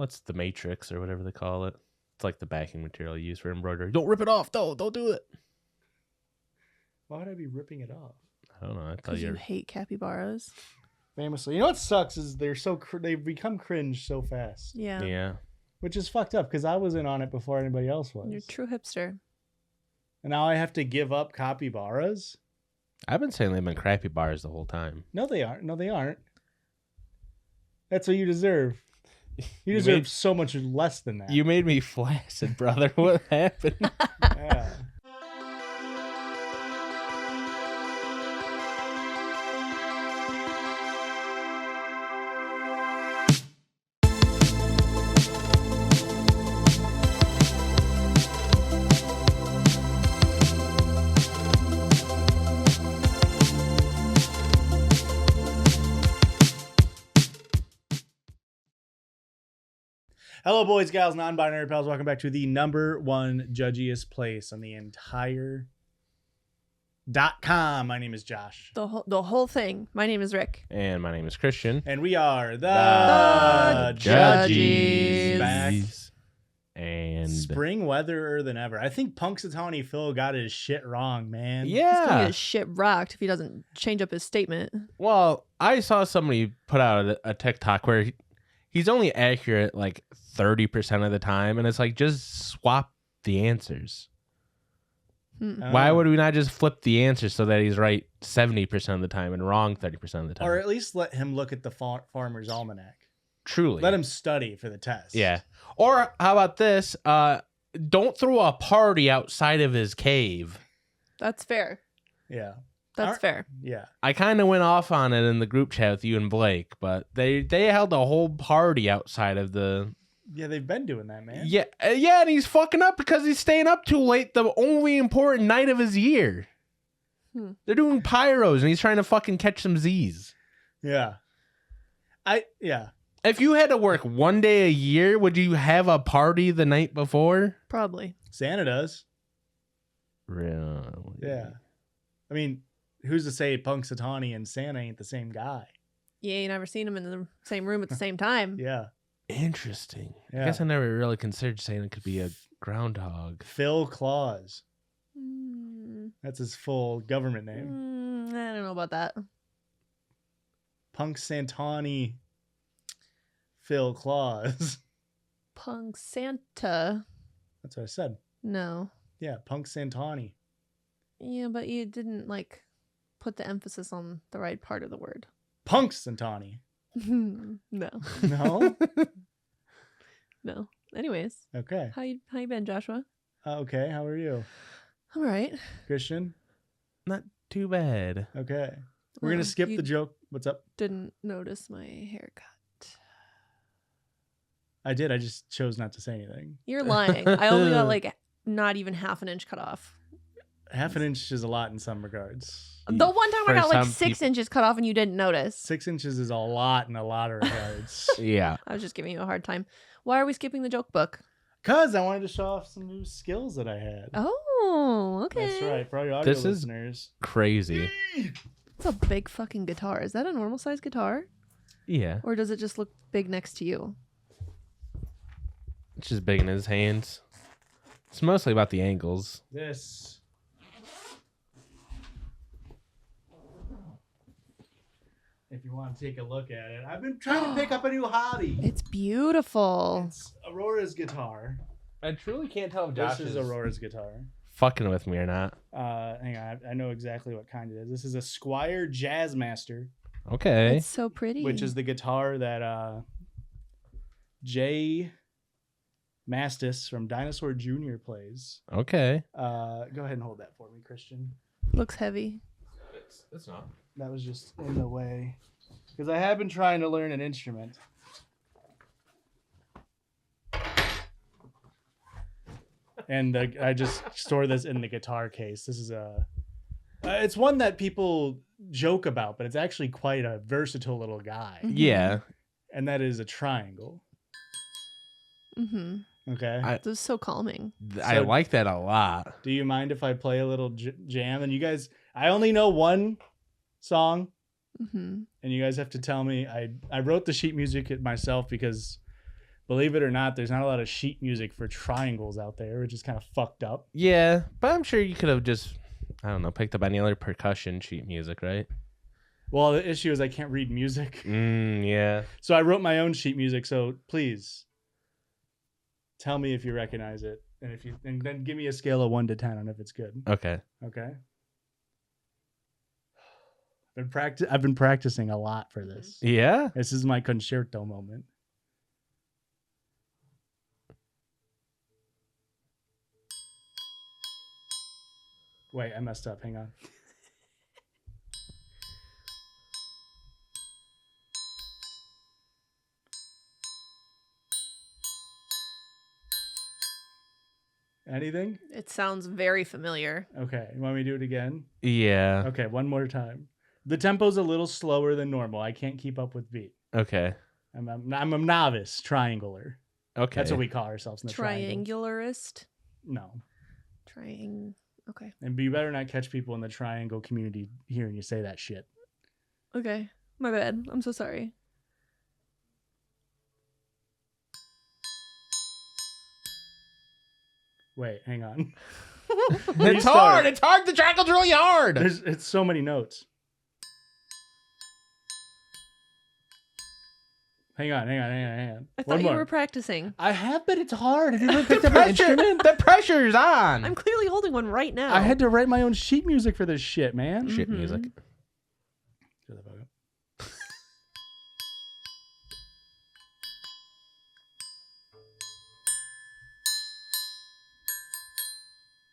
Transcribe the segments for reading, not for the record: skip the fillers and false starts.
what's the matrix or whatever they call it? It's like the backing material used for embroidery. Don't rip it off. Don't do it. Why would I be ripping it off? I don't know. I thought Because you hate capybaras. Famously. You know what sucks is they've become cringe so fast. Yeah. Yeah. Which is fucked up because I wasn't on it before anybody else was. You're a true hipster. And now I have to give up capybaras? I've been saying they've been crappy bars the whole time. No, they aren't. No, they aren't. That's what you deserve. You deserve so much less than that. You made me flaccid, brother. What happened? Yeah. Hello, boys, gals, non-binary pals. Welcome back to the #1 judgiest place on the entire .com. My name is Josh. The whole thing. My name is Rick. And my name is Christian. And we are the Judgies. Back. And Spring weather than ever. I think Punxsutawney Phil got his shit wrong, man. He's gonna yeah. get his shit rocked if he doesn't change up his statement. Well, I saw somebody put out a TikTok where he's only accurate like 30% of the time, and it's like, just swap the answers. Why would we not just flip the answers so that he's right 70% of the time and wrong 30% of the time? Or at least let him look at the Farmer's Almanac. Truly. Let him study for the test. Yeah. Or how about this? Don't throw a party outside of his cave. That's fair. Yeah. That's fair. Yeah. I kind of went off on it in the group chat with you and Blake, but they held a whole party outside of the... Yeah, they've been doing that, man. Yeah, and he's fucking up because he's staying up too late the only important night of his year. They're doing pyros, and he's trying to fucking catch some Z's. Yeah. Yeah. If you had to work one day a year, would you have a party the night before? Probably. Santa does. Really? Yeah. I mean, who's to say Punxsutawney and Santa ain't the same guy? Yeah, you never seen him in the same room at the same time. Yeah. Interesting. Yeah. I guess I never really considered saying it could be a groundhog. Phil Claus. That's his full government name. I don't know about that. Punxsutawney Phil Claus. Punk Santa. That's what I said. No. Yeah, Punxsutawney. Yeah, but you didn't put the emphasis on the right part of the word. Punxsutawney. No. No? No. Anyways. Okay. How you been, Joshua? Okay, how are you? I'm all right. Christian? Not too bad. Okay. We're going to skip the joke. What's up? Didn't notice my haircut. I did. I just chose not to say anything. You're lying. I only got not even half an inch cut off. Half an inch is a lot in some regards. The one time I got 6 inches cut off and you didn't notice. 6 inches is a lot in a lot of regards. Yeah. I was just giving you a hard time. Why are we skipping the joke book? Because I wanted to show off some new skills that I had. Oh, okay. That's right. For all your audio This is listeners. Crazy. It's a big fucking guitar. Is that a normal size guitar? Yeah. Or does it just look big next to you? It's just big in his hands. It's mostly about the angles. This. If you want to take a look at it. I've been trying to pick up a new hobby. It's beautiful. It's Aurora's guitar. I truly can't tell if This is Aurora's guitar. fucking with me or not. Hang on. I know exactly what kind it is. This is a Squire Jazzmaster. Okay. It's so pretty. Which is the guitar that Jay Mastis from Dinosaur Jr. plays. Okay. Go ahead and hold that for me, Christian. Looks heavy. It's not. That was just in the way. Because I have been trying to learn an instrument. And I just store this in the guitar case. This is it's one that people joke about, but it's actually quite a versatile little guy. Yeah. And that is a triangle. Mm-hmm. Okay. This is so calming. I like that a lot. Do you mind if I play a little jam? And you guys, I only know one song. Mm-hmm. And you guys have to tell me. I wrote the sheet music myself because believe it or not, there's not a lot of sheet music for triangles out there, which is kind of fucked up. Yeah, but I'm sure you could have just, I don't know, picked up any other percussion sheet music, right? Well, the issue is I can't read music. Yeah. So I wrote my own sheet music. So please tell me if you recognize it. And then give me a scale of 1 to 10 on if it's good. Okay. Okay. I've been practicing a lot for this. Yeah? This is my concerto moment. Wait, I messed up. Hang on. Anything? It sounds very familiar. Okay. You want me to do it again? Yeah. Okay, one more time. The tempo's a little slower than normal. I can't keep up with beat. Okay. I'm a novice triangler. Okay. That's what we call ourselves in the triangle. Triangularist. No. Okay. And you better not catch people in the triangle community hearing you say that shit. Okay. My bad. I'm so sorry. Wait, hang on. It's hard. It's hard. The triangle's really hard. It's so many notes. Hang on. I thought you were practicing. I have, but it's hard. Have you ever picked up an instrument? The pressure's on. I'm clearly holding one right now. I had to write my own sheet music for this shit, man. Shit music. Shut the fuck up.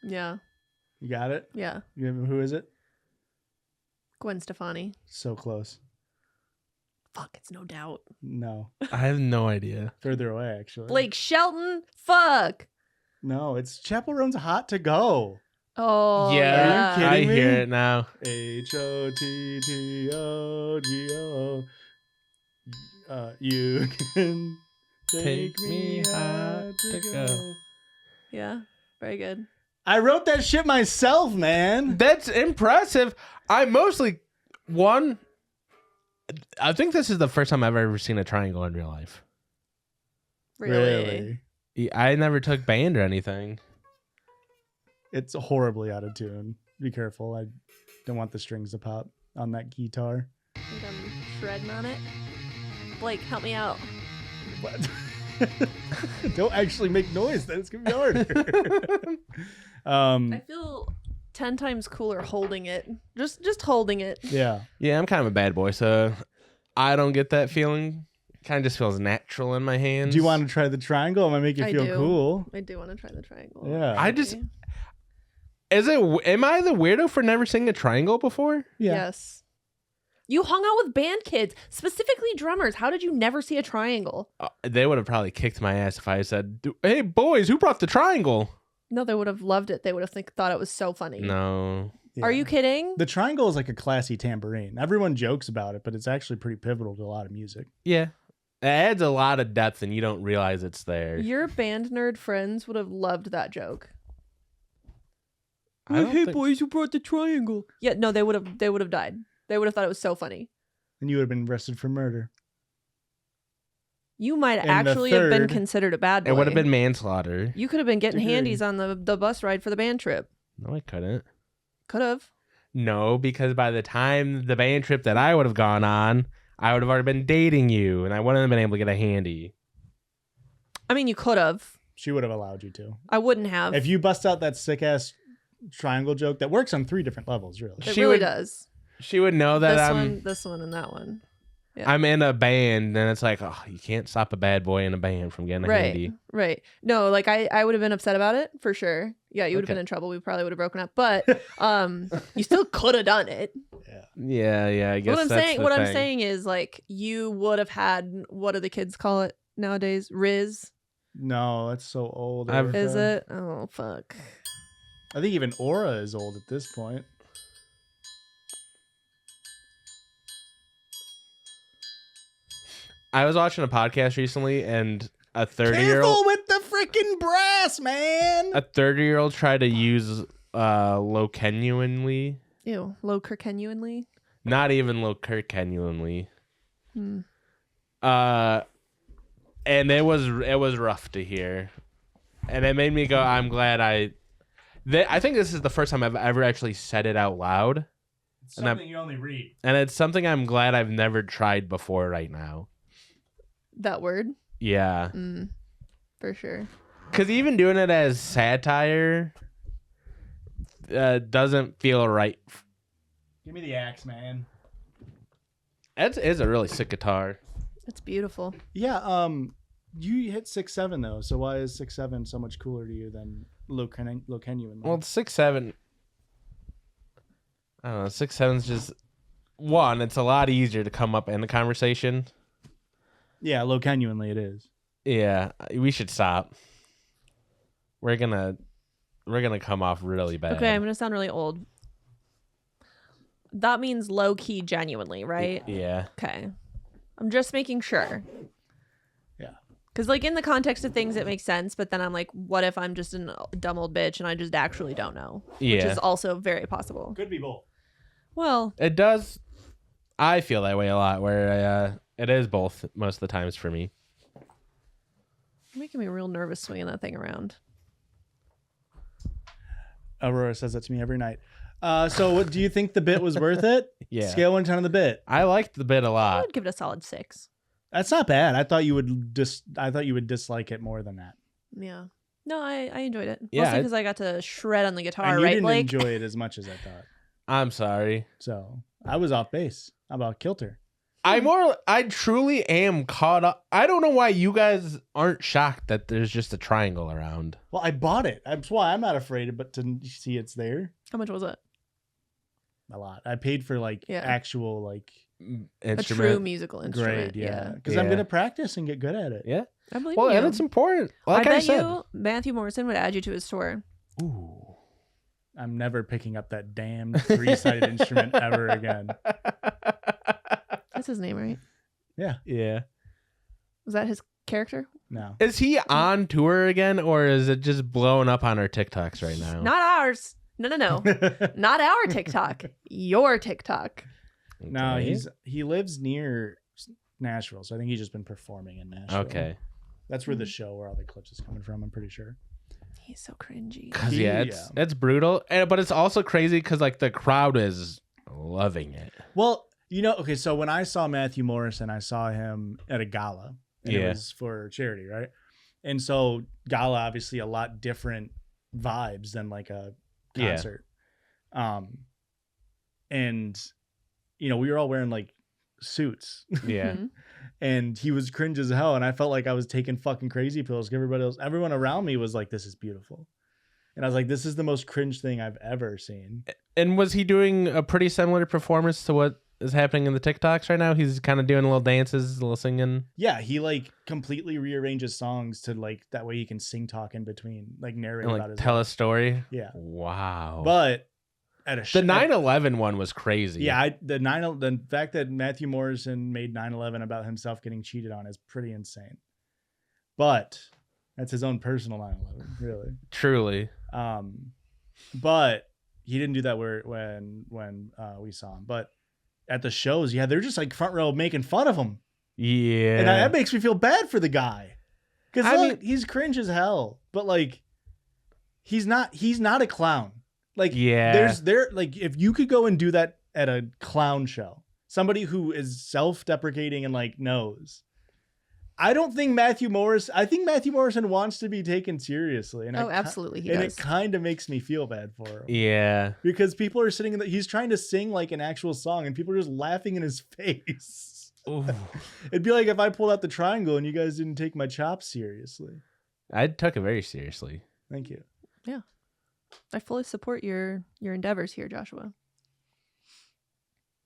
Yeah. You got it? Yeah. Who is it? Gwen Stefani. So close. Fuck, it's no doubt. No. I have no idea. Further away, actually. Blake Shelton. Fuck. No, it's Chappell Roan's Hot to Go. Oh, Yeah. Are you kidding I me? hear it now. HOTTOGO. You can take me hot to go. Yeah. Very good. I wrote that shit myself, man. That's impressive. I think this is the first time I've ever seen a triangle in real life. Really? I never took band or anything. It's horribly out of tune. Be careful. I don't want the strings to pop on that guitar. I think I'm shredding on it. Blake, help me out. What? Don't actually make noise. That's gonna be hard. I feel 10 times cooler holding it. Just holding it. Yeah. Yeah, I'm kind of a bad boy, so I don't get that feeling. Kind of just feels natural in my hands. Do you want to try the triangle? It might make you feel cool. I do want to try the triangle. Yeah. Am I the weirdo for never seeing a triangle before? Yeah. Yes. You hung out with band kids, specifically drummers. How did you never see a triangle? They would have probably kicked my ass if I said, "Hey boys, who brought the triangle?" No, they would have loved it. They would have thought it was so funny. No. Yeah. Are you kidding? The triangle is like a classy tambourine. Everyone jokes about it, but it's actually pretty pivotal to a lot of music. Yeah. It adds a lot of depth and you don't realize it's there. Your band nerd friends would have loved that joke. Boys, who brought the triangle? Yeah, no, they would have died. They would have thought it was so funny. And you would have been arrested for murder. You might And the actually have been third- considered a bad boy. It would have been manslaughter. You could have been getting Degree. handies on the bus ride for the band trip. No, I couldn't. Could have. No, because by the time the band trip that I would have gone on, I would have already been dating you and I wouldn't have been able to get a handy. I mean, you could have. She would have allowed you to. I wouldn't have. If you bust out that sick ass triangle joke that works on 3 different levels, really. It She really would- does. She would know that This one, and that one. Yeah. I'm in a band and it's like, oh, you can't stop a bad boy in a band from getting a handy. Right. No, like I would have been upset about it for sure. Yeah, you would have Okay. been in trouble. We probably would have broken up. But you still could have done it. Yeah, I guess I'm that's saying the what I'm thing. saying is like you would have had, what do the kids call it nowadays? Riz. No, that's so old. Is Erica. it? Oh fuck. I think even Aura is old at this point. I was watching a podcast recently and a 30-year-old Careful with the freaking brass, man. a 30-year-old tried to use low-genuinely. Ew. Low Kirkenuanly. Not even low-Kirkenuinely. Hmm. And it was rough to hear. And it made me go, I'm glad I think this is the first time I've ever actually said it out loud. It's something you only read. And it's something I'm glad I've never tried before right now. That word? Yeah. For sure. Because even doing it as satire doesn't feel right. Give me the axe, man. It is a really sick guitar. It's beautiful. Yeah, you hit 6.7 though, so why is 6.7 so much cooler to you than low genuine? Well, 6.7. I don't know. 6.7's just one. It's a lot easier to come up in the conversation. Yeah, low genuinely it is. Yeah, we should stop. We're gonna come off really bad. Okay, I'm gonna sound really old. That means low key genuinely, right? Yeah. Okay. I'm just making sure. Yeah. Because, like, in the context of things, it makes sense. But then I'm like, what if I'm just a dumb old bitch and I just actually don't know? Yeah. Which is also very possible. Could be both. Well, It does. I feel that way a lot, where it is both most of the times for me. you're making me real nervous swinging that thing around. Aurora says that to me every night. So what, do you think the bit was worth it? Yeah. Scale 1 to 10 on the bit. I liked the bit a I lot. would give it a solid 6. That's not bad. I thought you would dislike it more than that. Yeah. No, I enjoyed it. Yeah, Mostly because I got to shred on the guitar, And you right, didn't Blake? enjoy it as much as I thought. I'm sorry. So I was off base. How about Kilter? I truly am caught up. I don't know why you guys aren't shocked that there's just a triangle around. Well, I bought it. That's why I'm not afraid, but to see it's there. How much was it? A lot. I paid for actual A true Instrument. musical instrument. grade, yeah. Because Yeah. I'm gonna practice and get good at it. Yeah. I believe Well, you. and it's important. Like I I bet said. you Matthew Morrison would add you to his tour. Ooh. I'm never picking up that damn 3-sided instrument ever again. That's his name, right? Yeah. Yeah. Was that his character? No. Is he on tour again, or is it just blowing up on our TikToks right now? Not ours. No. Not our TikTok. Your TikTok. No, Okay. he lives near Nashville, so I think he's just been performing in Nashville. Okay. That's where the show, where all the clips is coming from, I'm pretty sure. He's so cringy. Cause it's brutal, but it's also crazy because like the crowd is loving it. Well, okay, so when I saw Matthew Morrison, I saw him at a gala. And it was for charity, right? And so gala, obviously a lot different vibes than like a concert. And we were all wearing like suits. Yeah. Mhm. And he was cringe as hell, and I felt like I was taking fucking crazy pills. Everyone around me was like, "This is beautiful," and I was like, "This is the most cringe thing I've ever seen." And was he doing a pretty similar performance to what is happening in the TikToks right now? He's kind of doing little dances, a little singing. Yeah, he like completely rearranges songs to like that way he can sing talk in between, like narrate And about like his tell life. a story. Yeah, Wow. but at a the 9/11 one was crazy. Yeah, the fact that Matthew Morrison made 9/11 about himself getting cheated on is pretty insane. But that's his own personal 9/11, really. Truly. But he didn't do that when we saw him. But at the shows, yeah, they're just like front row making fun of him, Yeah. and that makes me feel bad for the guy, because I mean, he's cringe as hell, but like he's not a clown. Like, Yeah. like if you could go and do that at a clown show, somebody who is self-deprecating and like knows. I think Matthew Morrison wants to be taken seriously. And Absolutely, he and does. it kind of makes me feel bad for him. Yeah. Because people are sitting he's trying to sing like an actual song and people are just laughing in his face. Ooh. It'd be like if I pulled out the triangle and you guys didn't take my chops seriously. I took it very seriously. Thank you. Yeah. I fully support your endeavors here, Joshua.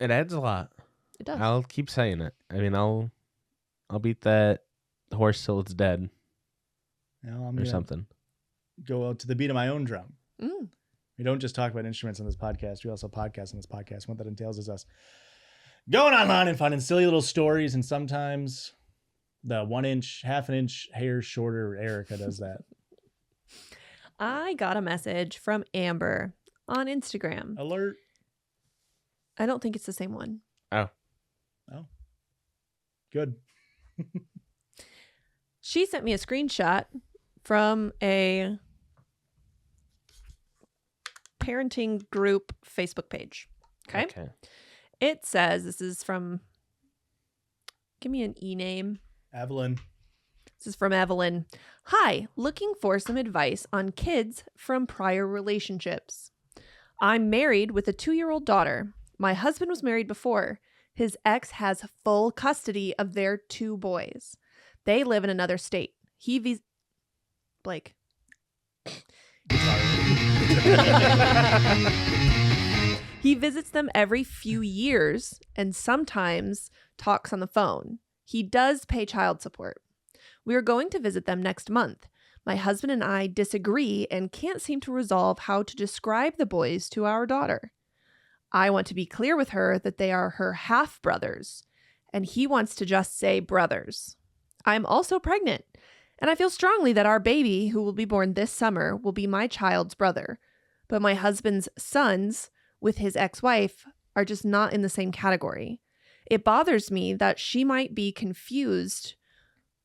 It adds a lot. It does. I'll keep saying it. I mean, I'll beat that horse till it's dead Now I'm or gonna something. go out to the beat of my own drum. Mm. We don't just talk about instruments on this podcast. We also podcast on this podcast. What that entails is us going online and finding silly little stories. And sometimes the 1 inch, half an inch hair shorter Erica does that. I got a message from Amber on Instagram. Alert. I don't think it's the same one. Good. She sent me a screenshot from a parenting group Facebook page. Okay. It says, this is from, give me an e-name. Evelyn. This is from Evelyn. Hi, looking for some advice on kids from prior relationships. I'm married with a 2-year-old daughter. My husband was married before. His ex has full custody of their 2 boys. They live in another state. Blake. He visits them every few years and sometimes talks on the phone. He does pay child support. We are going to visit them next month. My husband and I disagree and can't seem to resolve how to describe the boys to our daughter. I want to be clear with her that they are her half-brothers, and he wants to just say brothers. I'm also pregnant, and I feel strongly that our baby, who will be born this summer, will be my child's brother. But my husband's sons, with his ex-wife, are just not in the same category. It bothers me that she might be confused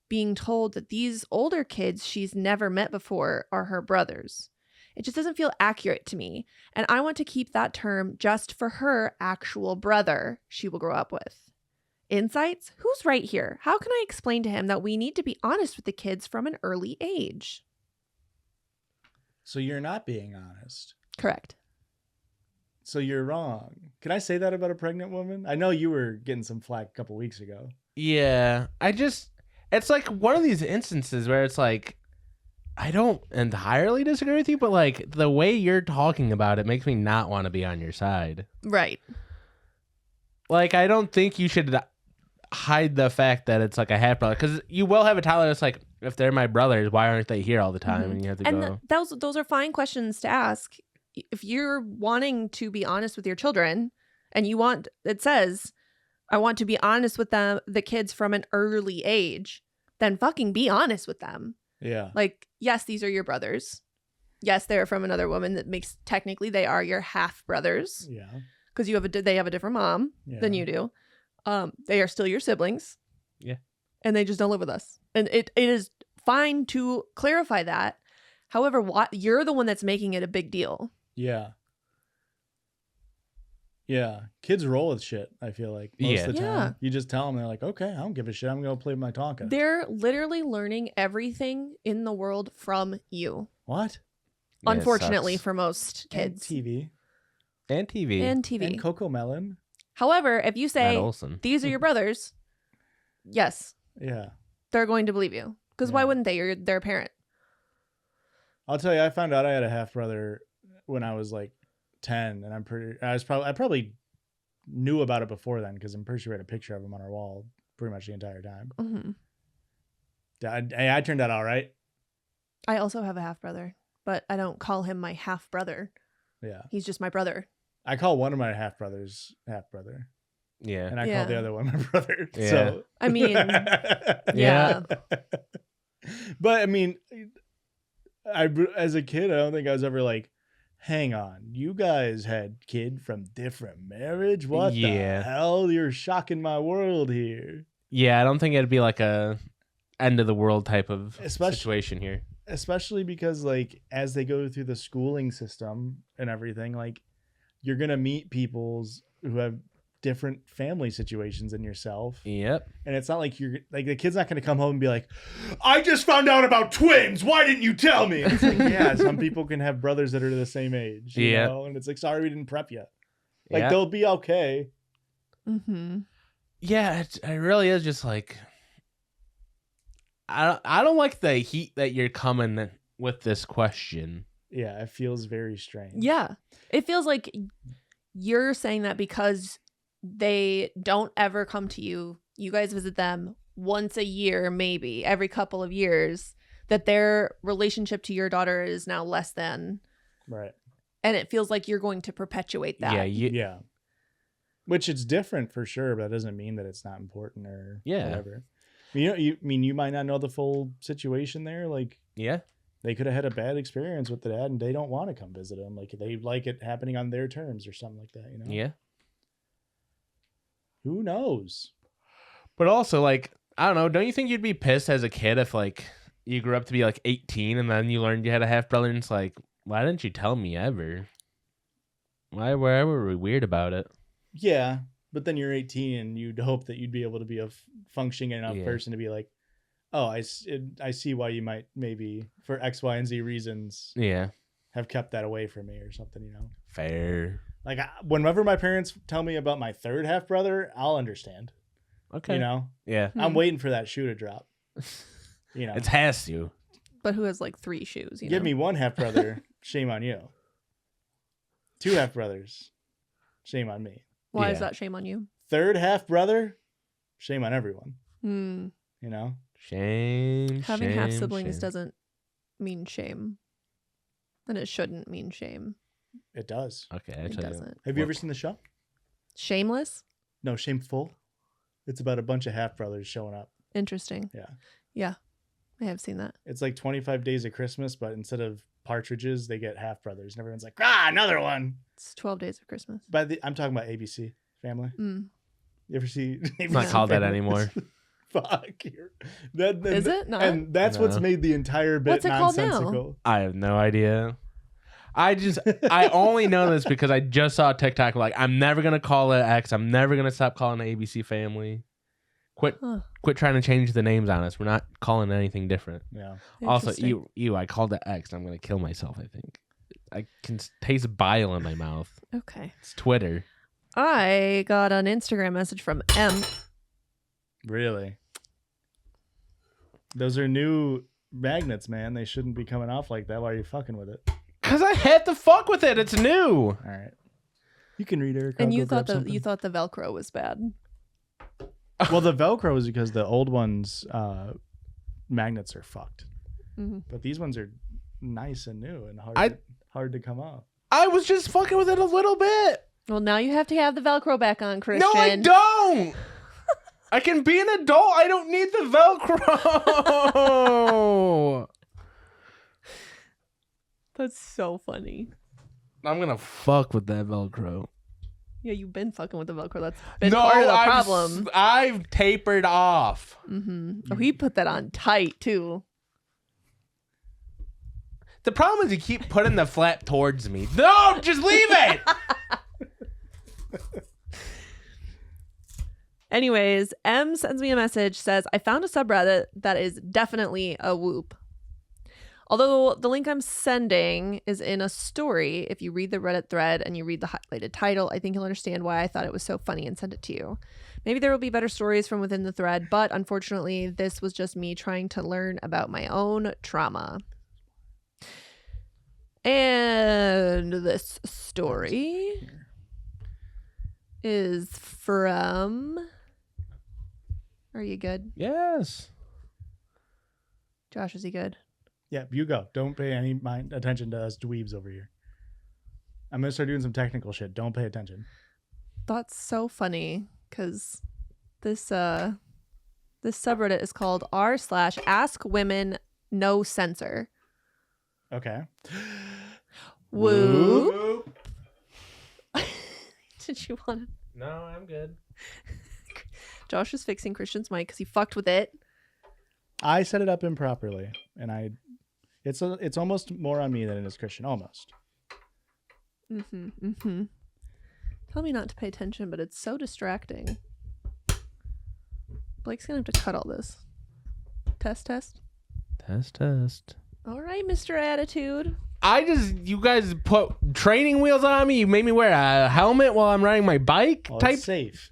being told that these older kids she's never met before are her brothers. It just doesn't feel accurate to me, and I want to keep that term just for her actual brother she will grow up with. Insights? Who's right here? How can I explain to him that we need to be honest with the kids from an early age? So you're not being honest. Correct. So you're wrong. Can I say that about a pregnant woman? I know you were getting some flack a couple weeks ago. Yeah, it's like one of these instances where it's like, I don't entirely disagree with you, but like the way you're talking about it makes me not want to be on your side. Right. Like, I don't think you should hide the fact that it's like a half brother, because you will have a toddler that's like, if they're my brothers, why aren't they here all the time? Mm-hmm. And you have to go. Those are fine questions to ask. If you're wanting to be honest with your children, and it says, I want to be honest with the kids from an early age, then fucking be honest with them. Yeah. Like, yes, these are your brothers. Yes, they're from another woman. That makes, technically, they are your half brothers. Yeah. Because they have a different mom than you do. They are still your siblings. Yeah. And they just don't live with us. And it is fine to clarify that. However, you're the one that's making it a big deal. Yeah. Yeah. Kids roll with shit, I feel like. Most of the time. Yeah. You just tell them, they're like, okay, I don't give a shit. I'm going to play with my Tonka. They're literally learning everything in the world from you. What? Yeah, Unfortunately, for most kids. And TV. And And Coco Melon. However, if you say, these are your brothers, yes. Yeah. They're going to believe you. Because why wouldn't they? You're their parent. I'll tell you, I found out I had a half brother when I was like 10, and I probably knew about it before then, because I'm pretty sure we had a picture of him on our wall pretty much the entire time. Mm-hmm. I turned out all right. I also have a half brother, but I don't call him my half brother. Yeah. He's just my brother. I call one of my half brothers half brother. Yeah. And I call the other one my brother. Yeah. So I mean, yeah. But I mean, as a kid, I don't think I was ever like, hang on, you guys had kid from different marriage? What the hell? You're shocking my world here. Yeah, I don't think it'd be like a end of the world type of situation here. Especially because, like, as they go through the schooling system and everything, like, you're gonna meet peoples who have different family situations than yourself. Yep. And it's not like you're like, the kid's not gonna come home and be like, I just found out about twins. Why didn't you tell me? It's like, yeah, some people can have brothers that are the same age. You know? And it's like, sorry, we didn't prep you. Like, they'll be okay. Mm-hmm. Yeah, it really is just like, I don't like the heat that you're coming with this question. Yeah, it feels very strange. Yeah. It feels like you're saying that because they don't ever come to you. You guys visit them once a year, maybe every couple of years, that their relationship to your daughter is now less than. Right. And it feels like you're going to perpetuate that. Yeah. Yeah. Which it's different for sure, but that doesn't mean that it's not important or whatever. You might not know the full situation there. Like, they could have had a bad experience with the dad and they don't want to come visit him. Like, they like it happening on their terms or something like that, you know? Yeah. Who knows? But also, like, I don't know. Don't you think you'd be pissed as a kid if like you grew up to be like 18 and then you learned you had a half brother and it's like, why didn't you tell me ever? Why were we weird about it? Yeah, but then you're 18 and you'd hope that you'd be able to be a functioning enough person to be like, oh, I see why you might maybe for X, Y, and Z reasons have kept that away from me or something, you know? Fair. Like whenever my parents tell me about my third half brother, I'll understand. Okay. You know? Yeah. I'm waiting for that shoe to drop. You know? It has to. But who has like 3 shoes? Give me one half brother, shame on you. 2 half brothers, shame on me. Why is that shame on you? Third half brother, shame on everyone. You know? Shame. Having half siblings doesn't mean shame. And it shouldn't mean shame. It does. Okay. It doesn't. Have you ever seen the show? Shameless? No, Shameful. It's about a bunch of half brothers showing up. Interesting. Yeah. I have seen that. It's like 25 Days of Christmas, but instead of partridges, they get half brothers. And everyone's like, another one. It's 12 Days of Christmas. I'm talking about ABC Family. You ever see ABC It's not called that anymore. Fuck. Is it? No. And that's what's made the entire bit What's it called nonsensical. now? I have no idea. I only know this because I just saw a TikTok like, I'm never going to call it X. I'm never going to stop calling it ABC Family. Quit trying to change the names on us. We're not calling it anything different. Yeah. Also, I called it X. I'm going to kill myself, I think. I can taste bile in my mouth. Okay. It's Twitter. I got an Instagram message from M. Really? Those are new magnets, man. They shouldn't be coming off like that. Why are you fucking with it? Because I had to fuck with it. It's new. All right. You can read it. And you thought the Velcro was bad. Well, the Velcro is because the old ones magnets are fucked. But these ones are nice and new and hard to come off. I was just fucking with it a little bit. Well, now you have to have the Velcro back on, Christian. No, I don't. I can be an adult. I don't need the Velcro. That's so funny. I'm going to fuck with that Velcro. Yeah, you've been fucking with the Velcro. That's been part of the problem. I've tapered off. Oh, he put that on tight, too. The problem is you keep putting the flap towards me. No, just leave it. Anyways, M sends me a message, says, I found a subreddit that is definitely a whoop. Although the link I'm sending is in a story, if you read the Reddit thread and you read the highlighted title, I think you'll understand why I thought it was so funny and sent it to you. Maybe there will be better stories from within the thread, but unfortunately, this was just me trying to learn about my own trauma. And this story is from... Are you good? Yes. Josh, is he good? Yeah, you go. Don't pay any attention to us dweebs over here. I'm going to start doing some technical shit. Don't pay attention. That's so funny because this subreddit is called r/askwomen_no-censor. Okay. Woo. Did you want to? No, I'm good. Josh is fixing Christian's mic because he fucked with it. I set it up improperly, and it's almost more on me than it is Christian. Almost. Tell me not to pay attention, but it's so distracting. Blake's gonna have to cut all this. Test. All right, Mr. Attitude. You guys put training wheels on me. You made me wear a helmet while I'm riding my bike. Well, type it's safe.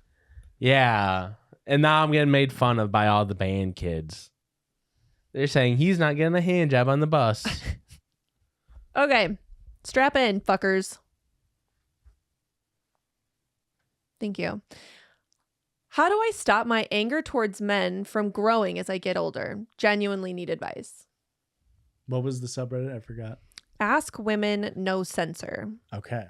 Yeah. And now I'm getting made fun of by all the band kids. They're saying he's not getting a hand job on the bus. Okay. Strap in, fuckers. Thank you. How do I stop my anger towards men from growing as I get older? Genuinely need advice. What was the subreddit? I forgot. Ask women, no censor. Okay.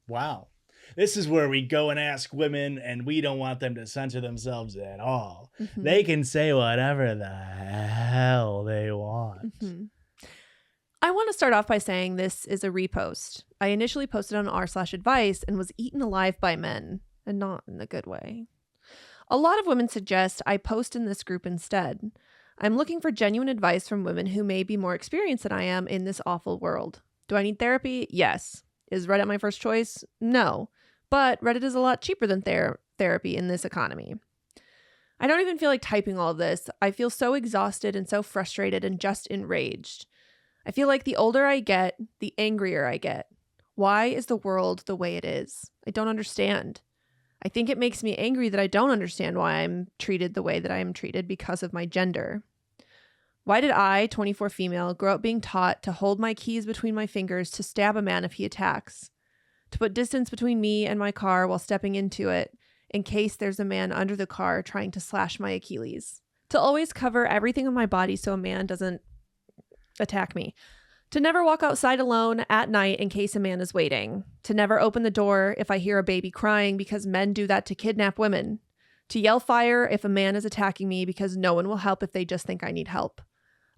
Wow. This is where we go and ask women, and we don't want them to censor themselves at all. They can say whatever the hell they want. I want to start off by saying this is a repost. I initially posted on r/advice and was eaten alive by men, and not in a good way. A lot of women suggest I post in this group instead. I'm looking for genuine advice from women who may be more experienced than I am in this awful world. Do I need therapy? Yes. Is Reddit my first choice? No. But Reddit is a lot cheaper than therapy in this economy. I don't even feel like typing all of this. I feel so exhausted and so frustrated and just enraged. I feel like the older I get, the angrier I get. Why is the world the way it is? I don't understand. I think it makes me angry that I don't understand why I'm treated the way that I am treated because of my gender. Why did I, 24 female, grow up being taught to hold my keys between my fingers to stab a man if he attacks? To put distance between me and my car while stepping into it in case there's a man under the car trying to slash my Achilles? To always cover everything on my body so a man doesn't attack me? To never walk outside alone at night in case a man is waiting. To never open the door if I hear a baby crying because men do that to kidnap women. To yell fire if a man is attacking me because no one will help if they just think I need help.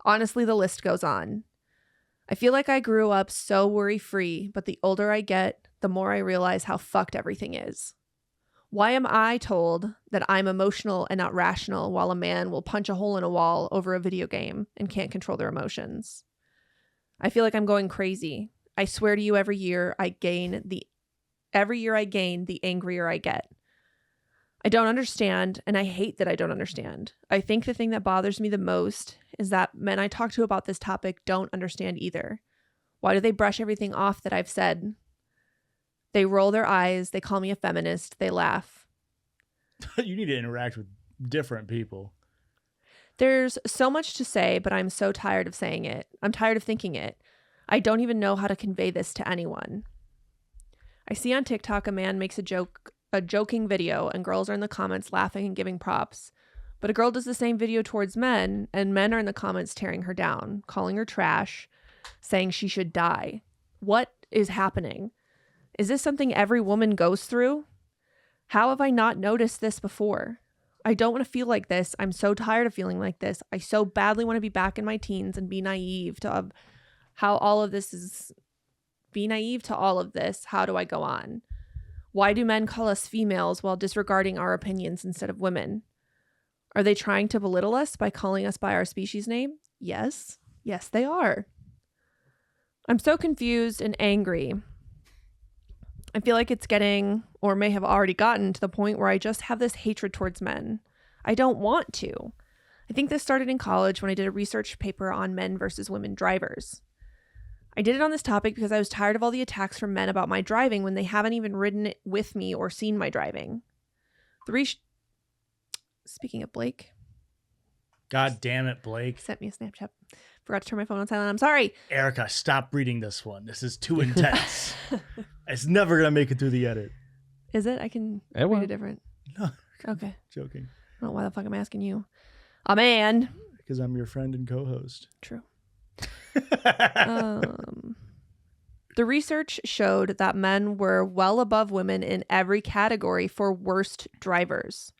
Honestly, the list goes on. I feel like I grew up so worry-free, but the older I get, the more I realize how fucked everything is. Why am I told that I'm emotional and not rational while a man will punch a hole in a wall over a video game and can't control their emotions? I feel like I'm going crazy. I swear to you, every year I gain, the angrier I get. I don't understand, and I hate that I don't understand. I think the thing that bothers me the most is that men I talk to about this topic don't understand either. Why do they brush everything off that I've said? They roll their eyes, they call me a feminist, they laugh. You need to interact with different people. There's so much to say, but I'm so tired of saying it. I'm tired of thinking it. I don't even know how to convey this to anyone. I see on TikTok a man makes a joking video and girls are in the comments laughing and giving props. But a girl does the same video towards men and men are in the comments tearing her down, calling her trash, saying she should die. What is happening? Is this something every woman goes through? How have I not noticed this before? I don't want to feel like this. I'm so tired of feeling like this. I so badly want to be back in my teens and be naive to how all of this is. Be naive to all of this. How do I go on? Why do men call us females while disregarding our opinions instead of women? Are they trying to belittle us by calling us by our species name? Yes. Yes, they are. I'm so confused and angry. I feel like it's getting, or may have already gotten, to the point where I just have this hatred towards men. I don't want to. I think this started in college when I did a research paper on men versus women drivers. I did it on this topic because I was tired of all the attacks from men about my driving when they haven't even ridden it with me or seen my driving. Speaking of Blake. God damn it, Blake. Sent me a Snapchat. Forgot to turn my phone on silent. I'm sorry. Erica, stop reading this one. This is too intense. It's never going to make it through the edit. Is it? I can read it different. No. Okay. Joking. I don't know why the fuck I'm asking you. A man. Because I'm your friend and co-host. True. The research showed that men were well above women in every category for worst drivers.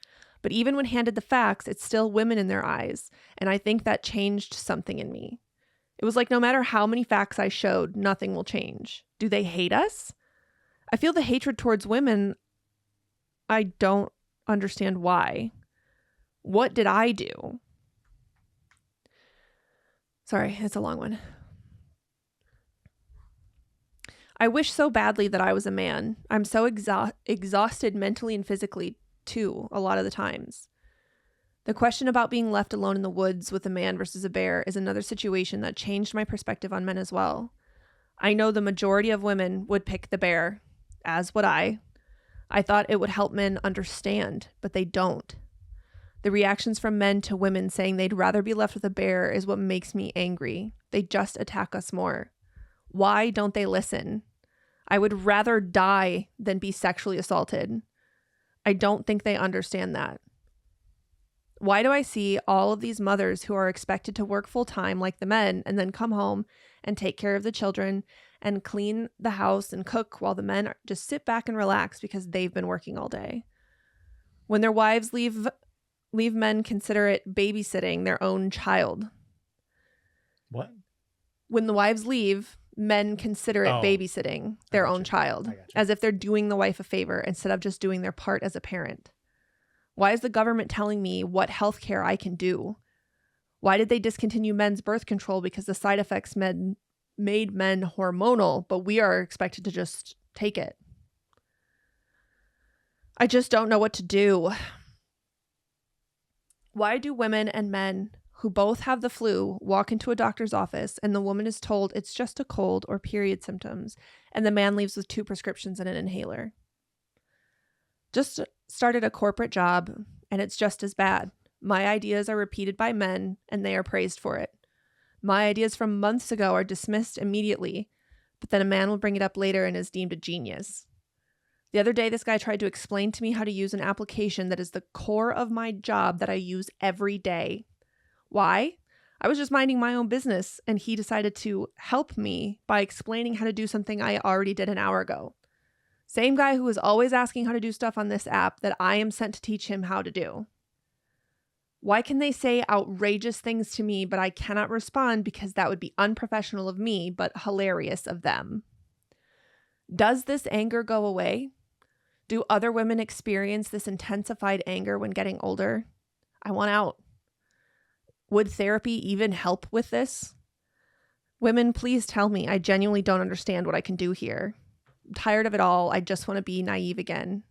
But even when handed the facts, it's still women in their eyes. And I think that changed something in me. It was like no matter how many facts I showed, nothing will change. Do they hate us? I feel the hatred towards women. I don't understand why. What did I do? Sorry, it's a long one. I wish so badly that I was a man. I'm so exhausted mentally and physically too, a lot of the times. The question about being left alone in the woods with a man versus a bear is another situation that changed my perspective on men as well. I know the majority of women would pick the bear, as would I. I thought it would help men understand, but they don't. The reactions from men to women saying they'd rather be left with a bear is what makes me angry. They just attack us more. Why don't they listen? I would rather die than be sexually assaulted. I don't think they understand that. Why do I see all of these mothers who are expected to work full time like the men and then come home and take care of the children and clean the house and cook while the men just sit back and relax because they've been working all day? When their wives leave men consider it babysitting their own child. What? When the wives leave, men consider it babysitting their own child, as if they're doing the wife a favor instead of just doing their part as a parent. Why is the government telling me what health care I can do? Why did they discontinue men's birth control because the side effects made men hormonal, but we are expected to just take it? I just don't know what to do. Why do women and men who both have the flu walk into a doctor's office and the woman is told it's just a cold or period symptoms, and the man leaves with 2 prescriptions and an inhaler? Just started a corporate job, and it's just as bad. My ideas are repeated by men, and they are praised for it. My ideas from months ago are dismissed immediately, but then a man will bring it up later and is deemed a genius. The other day, this guy tried to explain to me how to use an application that is the core of my job that I use every day. Why? I was just minding my own business, and he decided to help me by explaining how to do something I already did an hour ago. Same guy who is always asking how to do stuff on this app that I am sent to teach him how to do. Why can they say outrageous things to me, but I cannot respond because that would be unprofessional of me, but hilarious of them? Does this anger go away? Do other women experience this intensified anger when getting older? I want out. Would therapy even help with this? Women, please tell me. I genuinely don't understand what I can do here. I'm tired of it all. I just want to be naive again.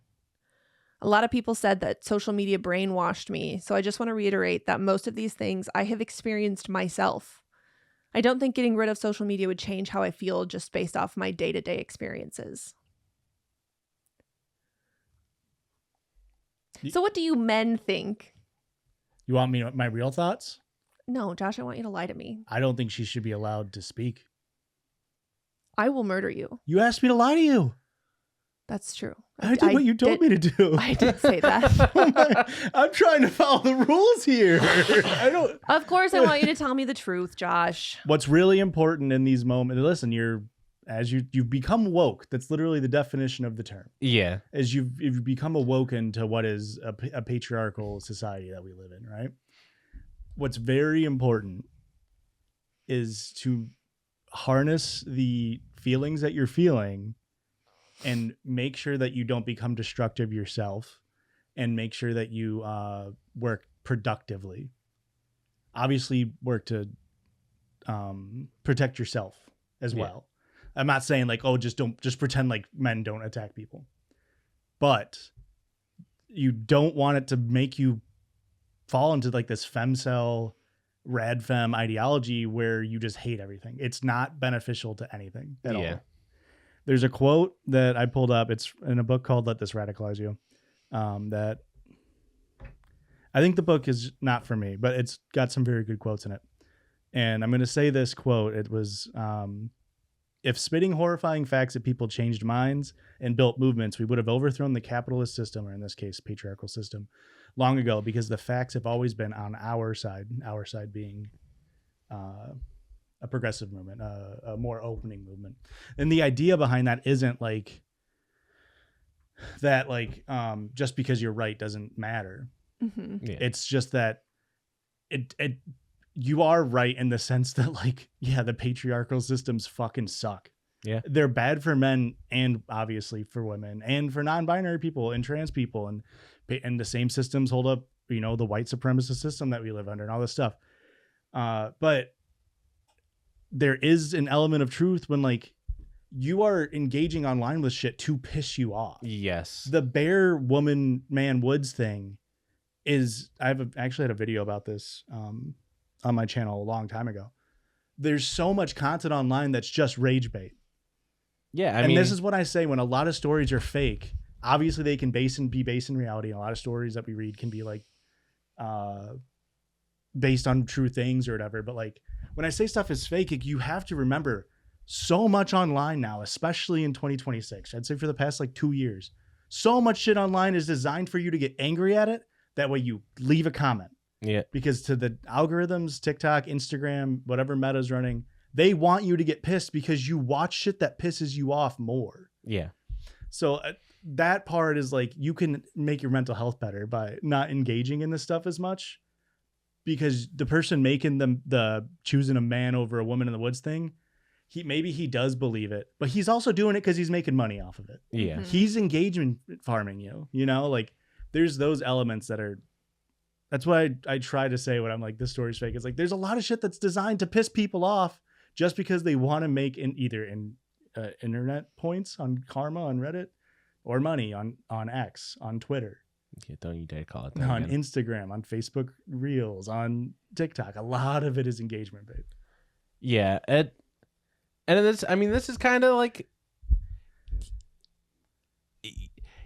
A lot of people said that social media brainwashed me, so I just want to reiterate that most of these things I have experienced myself. I don't think getting rid of social media would change how I feel just based off my day-to-day experiences. So what do you men think? You want me my real thoughts? No, Josh, I want you to lie to me. I don't think she should be allowed to speak. I will murder you. You asked me to lie to you. That's true. I did what you told me to do. I did say that. I'm trying to follow the rules here. I don't. Of course, I want you to tell me the truth, Josh. What's really important in these moments, listen, you've become woke. That's literally the definition of the term. Yeah. As you've become awoken to what is a patriarchal society that we live in, right? What's very important is to harness the feelings that you're feeling and make sure that you don't become destructive yourself, and make sure that you work productively. Obviously work to protect yourself as well. I'm not saying like, oh, just pretend like men don't attack people, but you don't want it to make you fall into like this femcel rad femme ideology where you just hate everything. It's not beneficial to anything at all. There's a quote that I pulled up. It's in a book called Let This Radicalize You. That I think the book is not for me, but it's got some very good quotes in it. And I'm going to say this quote. It was, if spitting horrifying facts at people changed minds and built movements, we would have overthrown the capitalist system, or in this case, patriarchal system, long ago, because the facts have always been on our side being a progressive movement, a more opening movement. And the idea behind that isn't like that, like, just because you're right doesn't matter. Mm-hmm. Yeah. It's just that you are right in the sense that, like, yeah, the patriarchal systems fucking suck. Yeah. They're bad for men and obviously for women and for non-binary people and trans people, and the same systems hold up, you know, the white supremacist system that we live under and all this stuff. But there is an element of truth when, like, you are engaging online with shit to piss you off. Yes. The bear woman man woods thing is, actually had a video about this on my channel a long time ago. There's so much content online that's just rage bait. Yeah. I mean, this is what I say when a lot of stories are fake. Obviously they can be based in reality. And a lot of stories that we read can be like, based on true things or whatever. But like, when I say stuff is fake, you have to remember so much online now, especially in 2026, I'd say for the past like 2 years, so much shit online is designed for you to get angry at it. That way you leave a comment. Yeah. Because to the algorithms, TikTok, Instagram, whatever Meta's running, they want you to get pissed because you watch shit that pisses you off more. Yeah. So that part is like, you can make your mental health better by not engaging in this stuff as much. Because the person making the choosing a man over a woman in the woods thing, he does believe it, but he's also doing it because he's making money off of it. Yeah. Mm-hmm. He's engagement farming you know, like there's those elements that are. That's why I try to say when I'm like, this story's fake. It's like there's a lot of shit that's designed to piss people off just because they want to make either internet points on karma on Reddit or money on X, on Twitter. Yeah, don't you dare call it that. On again. Instagram, on Facebook Reels, on TikTok. A lot of it is engagement based. Yeah, this is kind of like,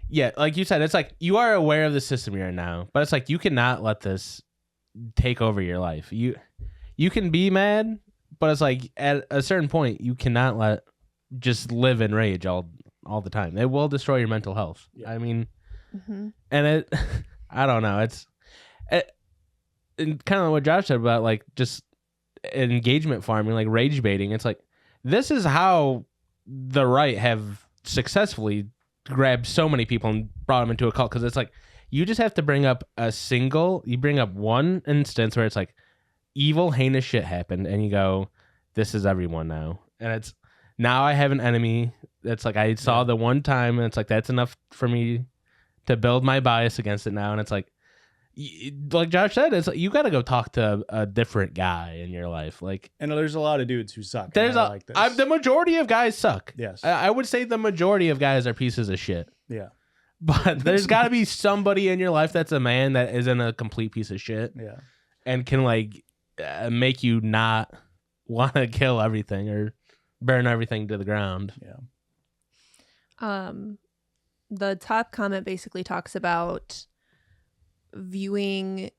yeah, like you said, it's like you are aware of the system you're in now, but it's like you cannot let this take over your life. You can be mad, but it's like at a certain point you cannot let just live in rage all the time. It will destroy your mental health. Yeah. I mean, and I don't know. And kind of what Josh said about like just engagement farming, like rage baiting. It's like this is how the right have successfully grabbed so many people and brought them into a cult, because it's like you just have to bring up one instance where it's like evil, heinous shit happened, and you go, this is everyone now, and it's now I have an enemy. That's like I saw the one time, and it's like that's enough for me to build my bias against it now, and it's like Josh said, it's like you got to go talk to a different guy in your life. Like, and there's a lot of dudes who suck. The majority of guys suck. Yes, I would say the majority of guys are pieces of shit. Yeah, but there's got to be somebody in your life that's a man that isn't a complete piece of shit. Yeah, and can like make you not want to kill everything or burn everything to the ground. Yeah. The top comment basically talks about putting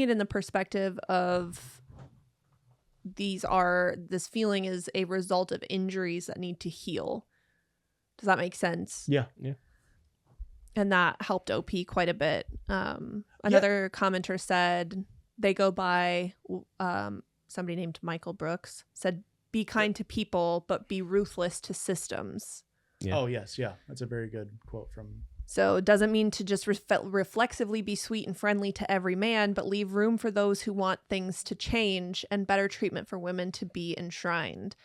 it in the perspective of this feeling is a result of injuries that need to heal. Does that make sense? Yeah. And that helped OP quite a bit. Another commenter said they go by somebody named Michael Brooks said, be kind to people, but be ruthless to systems. Yeah. Oh, yes. Yeah. That's a very good quote from. So it doesn't mean to just reflexively be sweet and friendly to every man, but leave room for those who want things to change and better treatment for women to be enshrined.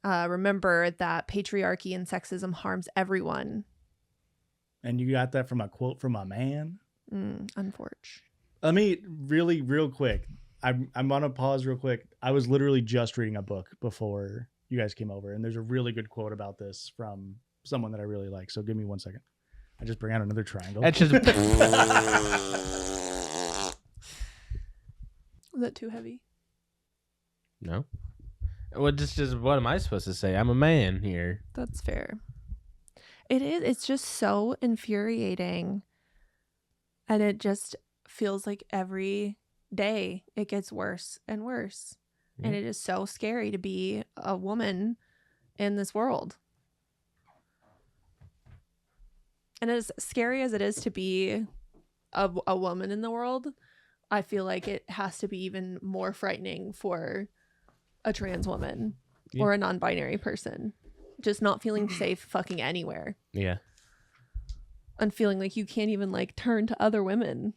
Remember that patriarchy and sexism harms everyone. And you got that from a quote from a man? Unfortunate. Let me really real quick. I'm going to pause real quick. I was literally just reading a book before you guys came over, and there's a really good quote about this from someone that I really like. So give me 1 second. I just bring out another triangle. That's just... Was that too heavy? No. Well, just what am I supposed to say? I'm a man here. That's fair. It is. It's just so infuriating. And it just feels like every day it gets worse and worse. And it is so scary to be a woman in this world. And as scary as it is to be a woman in the world, I feel like it has to be even more frightening for a trans woman or a non-binary person. Just not feeling safe fucking anywhere. Yeah. And feeling like you can't even like turn to other women.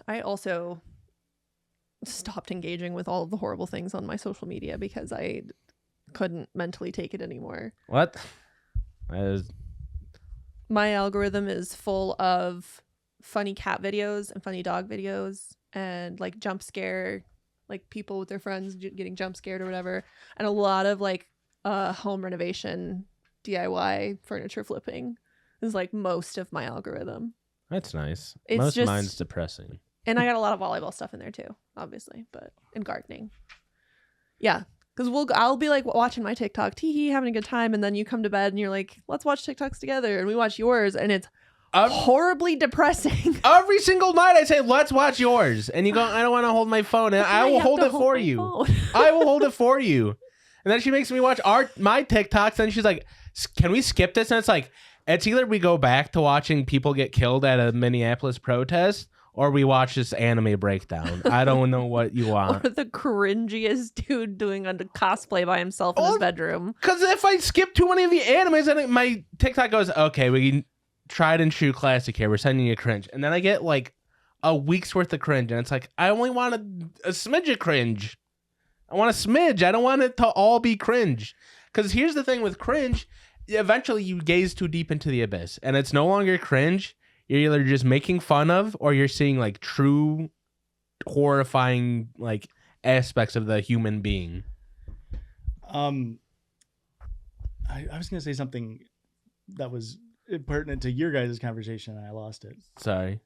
I also stopped engaging with all of the horrible things on my social media because I couldn't mentally take it anymore. What? My algorithm is full of funny cat videos and funny dog videos and like jump scare, like people with their friends getting jump scared or whatever. And a lot of like home renovation, DIY, furniture flipping is like most of my algorithm. That's nice. It's most just, of mine's depressing. And I got a lot of volleyball stuff in there too, obviously, and gardening. Yeah, because I'll be like watching my TikTok, tee-hee, having a good time, and then you come to bed and you're like, let's watch TikToks together, and we watch yours, and it's horribly depressing. Every single night I say, let's watch yours, and you go, I don't want to hold my phone, and I will hold it for you. I will hold it for you. And then she makes me watch my TikToks, and she's like, can we skip this? And it's like, it's either we go back to watching people get killed at a Minneapolis protest, or we watch this anime breakdown. I don't know what you want. Or the cringiest dude doing a cosplay by himself in his bedroom. Because if I skip too many of the animes, then my TikTok goes, okay, we tried and true classic here. We're sending you cringe. And then I get like a week's worth of cringe. And it's like, I only wanted a smidge of cringe. I want a smidge. I don't want it to all be cringe. Because here's the thing with cringe. Eventually, you gaze too deep into the abyss, and it's no longer cringe. You're either just making fun of, or you're seeing like true, horrifying like aspects of the human being. I was gonna say something that was pertinent to your guys' conversation, and I lost it. Sorry.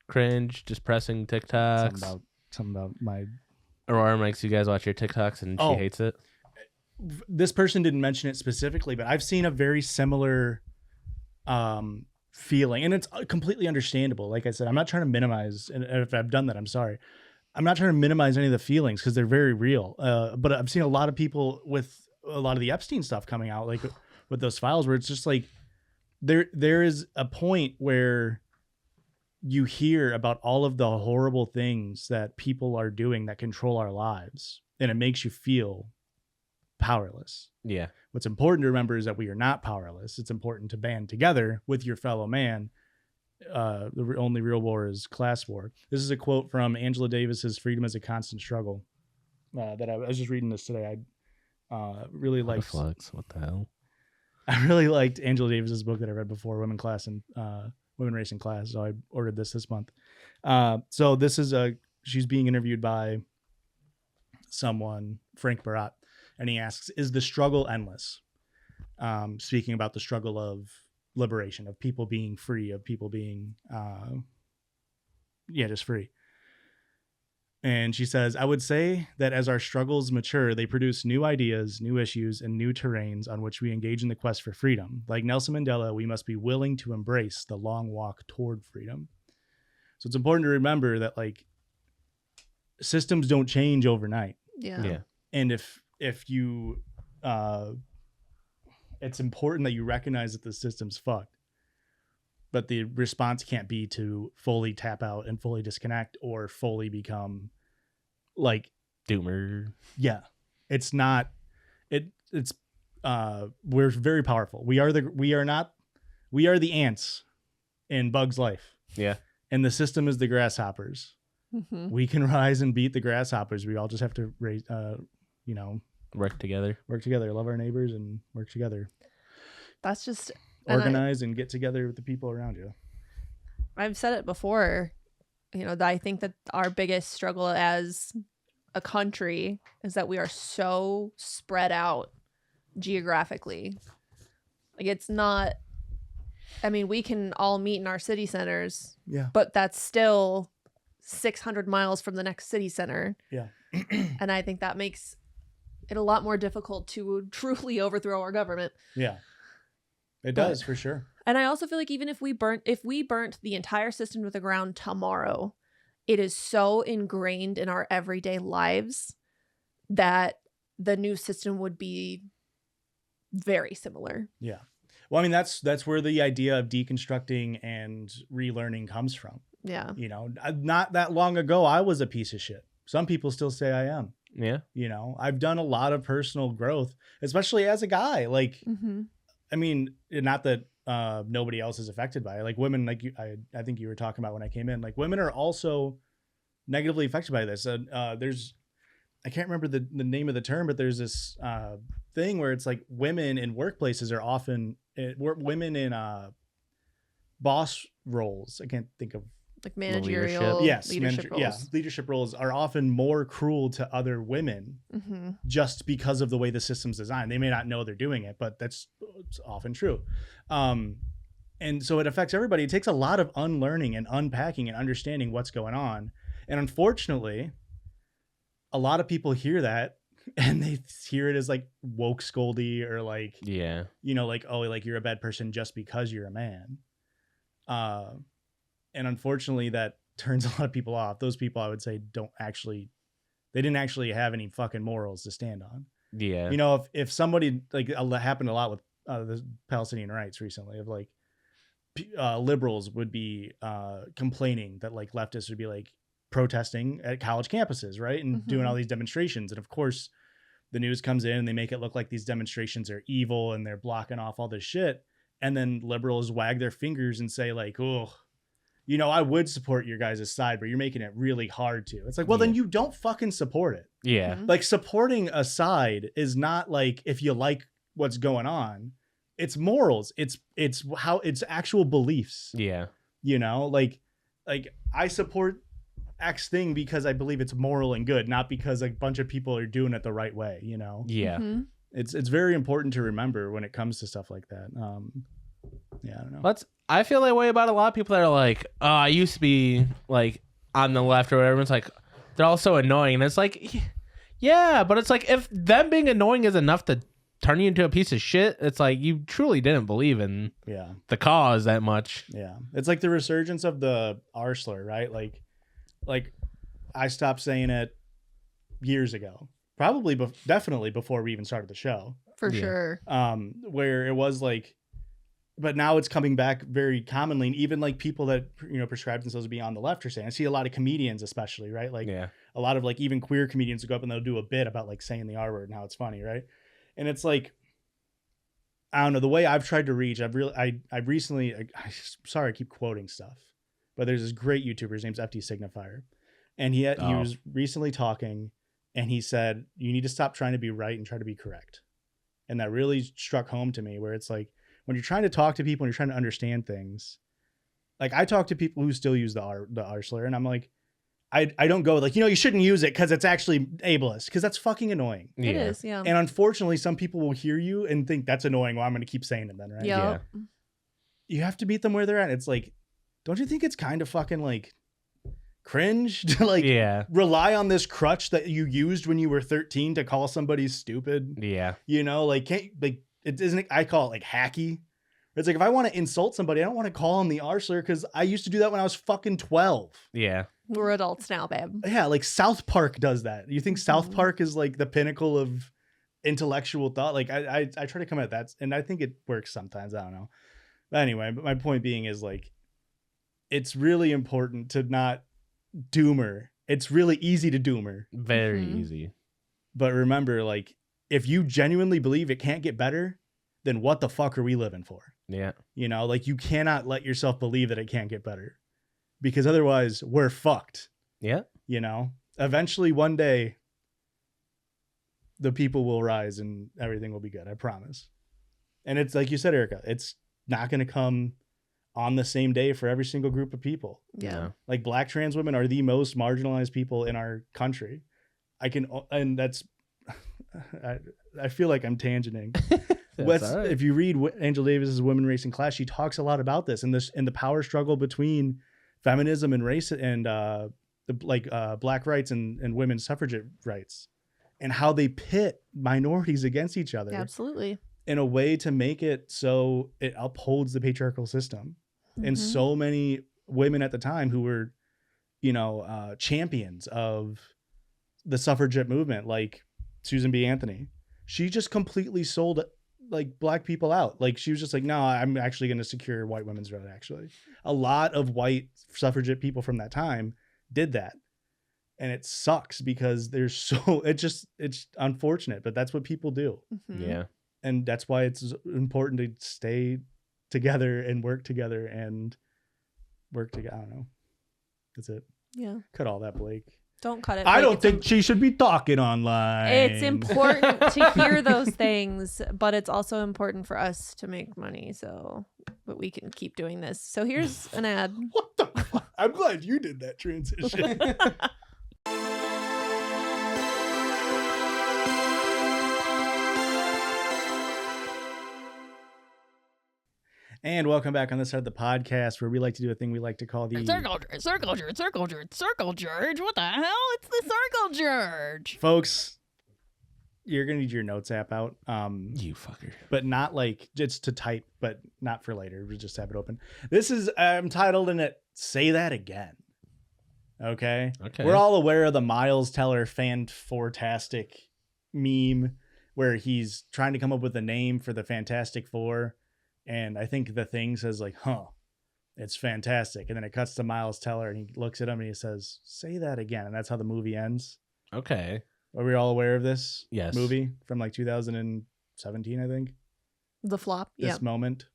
Cringe, just pressing TikToks. Something about my. Aurora makes you guys watch your TikToks, and she hates it. This person didn't mention it specifically, but I've seen a very similar feeling, and it's completely understandable. Like I said, I'm not trying to minimize, and if I've done that, I'm sorry. I'm not trying to minimize any of the feelings because they're very real. But I've seen a lot of people with a lot of the Epstein stuff coming out, like with those files, where it's just like there is a point where you hear about all of the horrible things that people are doing that control our lives, and it makes you feel powerless. Yeah. What's important to remember is that we are not powerless. It's important to band together with your fellow man. The only real war is class war. This is a quote from Angela Davis's "Freedom is a Constant Struggle." That I was just reading this today. I really liked. Flux. What the hell? I really liked Angela Davis's book that I read before, Women Racing Class. So I ordered this month. So this is she's being interviewed by someone, Frank Barat. And he asks, is the struggle endless? Speaking about the struggle of liberation, of people being free, of people being, just free. And she says, I would say that as our struggles mature, they produce new ideas, new issues, and new terrains on which we engage in the quest for freedom. Like Nelson Mandela, we must be willing to embrace the long walk toward freedom. So it's important to remember that like systems don't change overnight. Yeah. And if you, it's important that you recognize that the system's fucked, but the response can't be to fully tap out and fully disconnect or fully become like doomer. Yeah, it's not, it's, we're very powerful. We are the ants in Bug's life. Yeah. And the system is the grasshoppers. Mm-hmm. We can rise and beat the grasshoppers. We all just have to raise, work together, love our neighbors, and work together. That's just organize and get together with the people around you. I've said it before, that I think that our biggest struggle as a country is that we are so spread out geographically. Like it's not, we can all meet in our city centers, but that's still 600 miles from the next city center. Yeah. And I think that makes it a lot more difficult to truly overthrow our government. Yeah. It does, for sure. And I also feel like even if we burnt the entire system to the ground tomorrow, it is so ingrained in our everyday lives that the new system would be very similar. Yeah. Well, that's where the idea of deconstructing and relearning comes from. Yeah. Not that long ago, I was a piece of shit. Some people still say I am. Yeah. I've done a lot of personal growth, especially as a guy. Like, not that nobody else is affected by it. Like women, like I think you were talking about when I came in, like women are also negatively affected by this. I can't remember the name of the term, but there's this thing where it's like women in workplaces are often women in boss roles. I can't think of like managerial leadership roles. Yeah, leadership roles are often more cruel to other women just because of the way the system's designed. They may not know they're doing it, but it's often true. And so it affects everybody. It takes a lot of unlearning and unpacking and understanding what's going on. And unfortunately, a lot of people hear that and they hear it as like woke scoldy or like, like, oh, like you're a bad person just because you're a man. And unfortunately, that turns a lot of people off. Those people, I would say, they didn't actually have any fucking morals to stand on. Yeah. If somebody, like, happened a lot with the Palestinian rights recently, of like liberals would be complaining that like leftists would be like protesting at college campuses, right? And doing all these demonstrations. And of course, the news comes in and they make it look like these demonstrations are evil and they're blocking off all this shit. And then liberals wag their fingers and say like, oh, I would support your guys' side, but you're making it really hard to. It's like, well, then you don't fucking support it. Yeah. Mhm. Like, supporting a side is not like if you like what's going on. It's morals. It's how it's actual beliefs. Yeah. Like I support X thing because I believe it's moral and good, not because a bunch of people are doing it the right way. Yeah. Mhm. It's very important to remember when it comes to stuff like that. Yeah, I don't know. I feel that way about a lot of people that are like, oh, I used to be like on the left or whatever. It's like they're all so annoying, and it's like, yeah, but it's like if them being annoying is enough to turn you into a piece of shit, it's like you truly didn't believe in the cause that much. Yeah, it's like the resurgence of the R slur, right? Like I stopped saying it years ago, probably definitely before we even started the show. For sure. Where it was like, but now it's coming back very commonly, and even like people that prescribe themselves to be on the left are saying. I see a lot of comedians, especially, right? Like a lot of like even queer comedians will go up and they'll do a bit about like saying the R word and how it's funny, right? And it's like, I don't know, the way I've tried to reach, sorry, I keep quoting stuff, but there's this great YouTuber, his name's FD Signifier, and he was recently talking, and he said, you need to stop trying to be right and try to be correct. And that really struck home to me, where it's like, when you're trying to talk to people and you're trying to understand things, like I talk to people who still use the R slur, and I'm like, I don't go like, you shouldn't use it because it's actually ableist, because that's fucking annoying. It is, yeah. And unfortunately, some people will hear you and think that's annoying. Well, I'm going to keep saying it then, right? Yeah. You have to meet them where they're at. It's like, don't you think it's kind of fucking like cringe to like rely on this crutch that you used when you were 13 to call somebody stupid? Yeah. I call it like hacky. It's like, if I want to insult somebody, I don't want to call them the R slur, because I used to do that when I was fucking 12. Yeah. We're adults now, babe. Yeah, like South Park does that. You think South Park is like the pinnacle of intellectual thought? Like I try to come at that, and I think it works sometimes. I don't know. But anyway, my point being is like, it's really important to not doomer. It's really easy to doomer. Very easy. But remember, like, if you genuinely believe it can't get better, then what the fuck are we living for? Yeah. Like, you cannot let yourself believe that it can't get better, because otherwise we're fucked. Yeah. Eventually one day the people will rise and everything will be good. I promise. And it's like you said, Erica, it's not going to come on the same day for every single group of people. Yeah. Like, Black trans women are the most marginalized people in our country. And that's, I feel like I'm tangenting. Right. If you read Angela Davis's Women, Race, and Class, she talks a lot about this and the power struggle between feminism and race and Black rights and women's suffragette rights, and how they pit minorities against each other. Absolutely. In a way to make it so it upholds the patriarchal system. And so many women at the time who were, champions of the suffragette movement, like Susan B. Anthony, she just completely sold like Black people out. Like, she was just like, no, I'm actually going to secure white women's vote. Actually, a lot of white suffragette people from that time did that. And it sucks because it's unfortunate, but that's what people do. Yeah. And that's why it's important to stay together and work together I don't know. That's it. Yeah. Cut all that, Blake. Don't cut it. I don't think she should be talking online. It's important to hear those things, but it's also important for us to make money so that we can keep doing this. So here's an ad. What the fuck? I'm glad you did that transition. And welcome back on this side of the podcast, where we like to do a thing we like to call the Circle Jurdge. What the hell? It's the Circle Jurdge. Folks, you're gonna need your notes app out. You fucker. But not like just to type, but not for later. We just have it open. This is I'm titled in it, Say That Again. Okay. We're all aware of the Miles Teller Fantastic meme, where he's trying to come up with a name for the Fantastic Four. And I think the Thing says like, it's fantastic. And then it cuts to Miles Teller and he looks at him and he says, say that again. And that's how the movie ends. Okay. Are we all aware of this movie from like 2017, I think? The flop. This moment.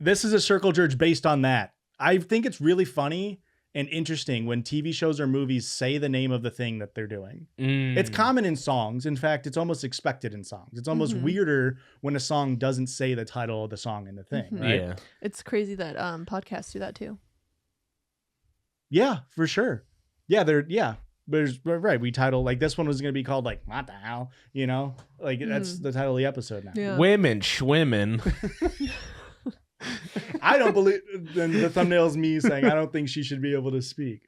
This is a Circle Jurdge based on that. I think it's really funny and interesting when TV shows or movies say the name of the thing that they're doing. It's common in songs. In fact, it's almost expected in songs. It's almost weirder when a song doesn't say the title of the song in the thing, right? Yeah. It's crazy that podcasts do that too. Yeah, for sure. Yeah, right. We title like this one was going to be called like what the hell, you know? Like that's the title of the episode now. Yeah. Women Shwomen. I don't believe then the thumbnail's me saying I don't think she should be able to speak.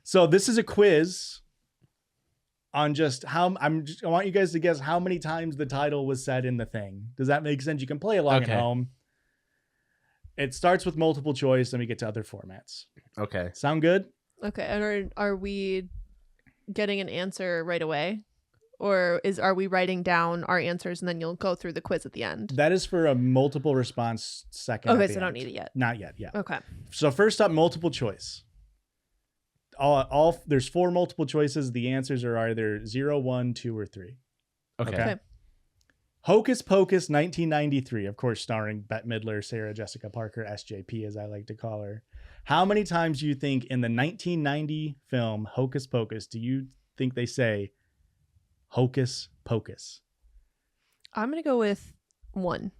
So this is a quiz on just I want you guys to guess how many times the title was said in the thing. Does that make sense? You can play along at home. It starts with multiple choice, then we get to other formats. Okay. Sound good? Okay. And are we getting an answer right away? Or are we writing down our answers and then you'll go through the quiz at the end? That is for a multiple response second. Okay, so I don't need it yet. Not yet, yeah. Okay. So first up, multiple choice. There's 4 multiple choices. The answers are either 0, 1, 2, or 3. Okay. Hocus Pocus 1993, of course, starring Bette Midler, Sarah Jessica Parker, SJP, as I like to call her. How many times do you think in the 1990 film Hocus Pocus do you think they say Hocus Pocus? I'm going to go with 1.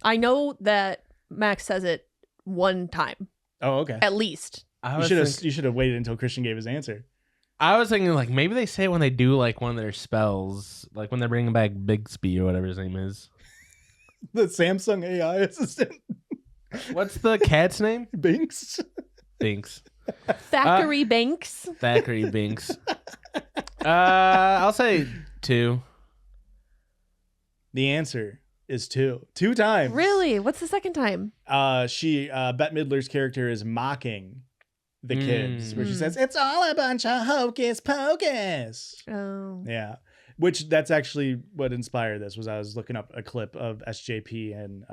I know that Max says it 1 time. Oh, okay. At least. You should have waited until Christian gave his answer. I was thinking like maybe they say it when they do like one of their spells, like when they're bringing back Bixby or whatever his name is. The Samsung AI assistant. What's the cat's name? Binks. Binks. Thackeray Banks. Thackeray Binks. I'll say 2. The answer is 2. 2 times. Really? What's the second time? Bette Midler's character is mocking the kids, where she says, "It's all a bunch of hocus pocus." Oh. Yeah. Which that's actually what inspired this. Was I was looking up a clip of SJP and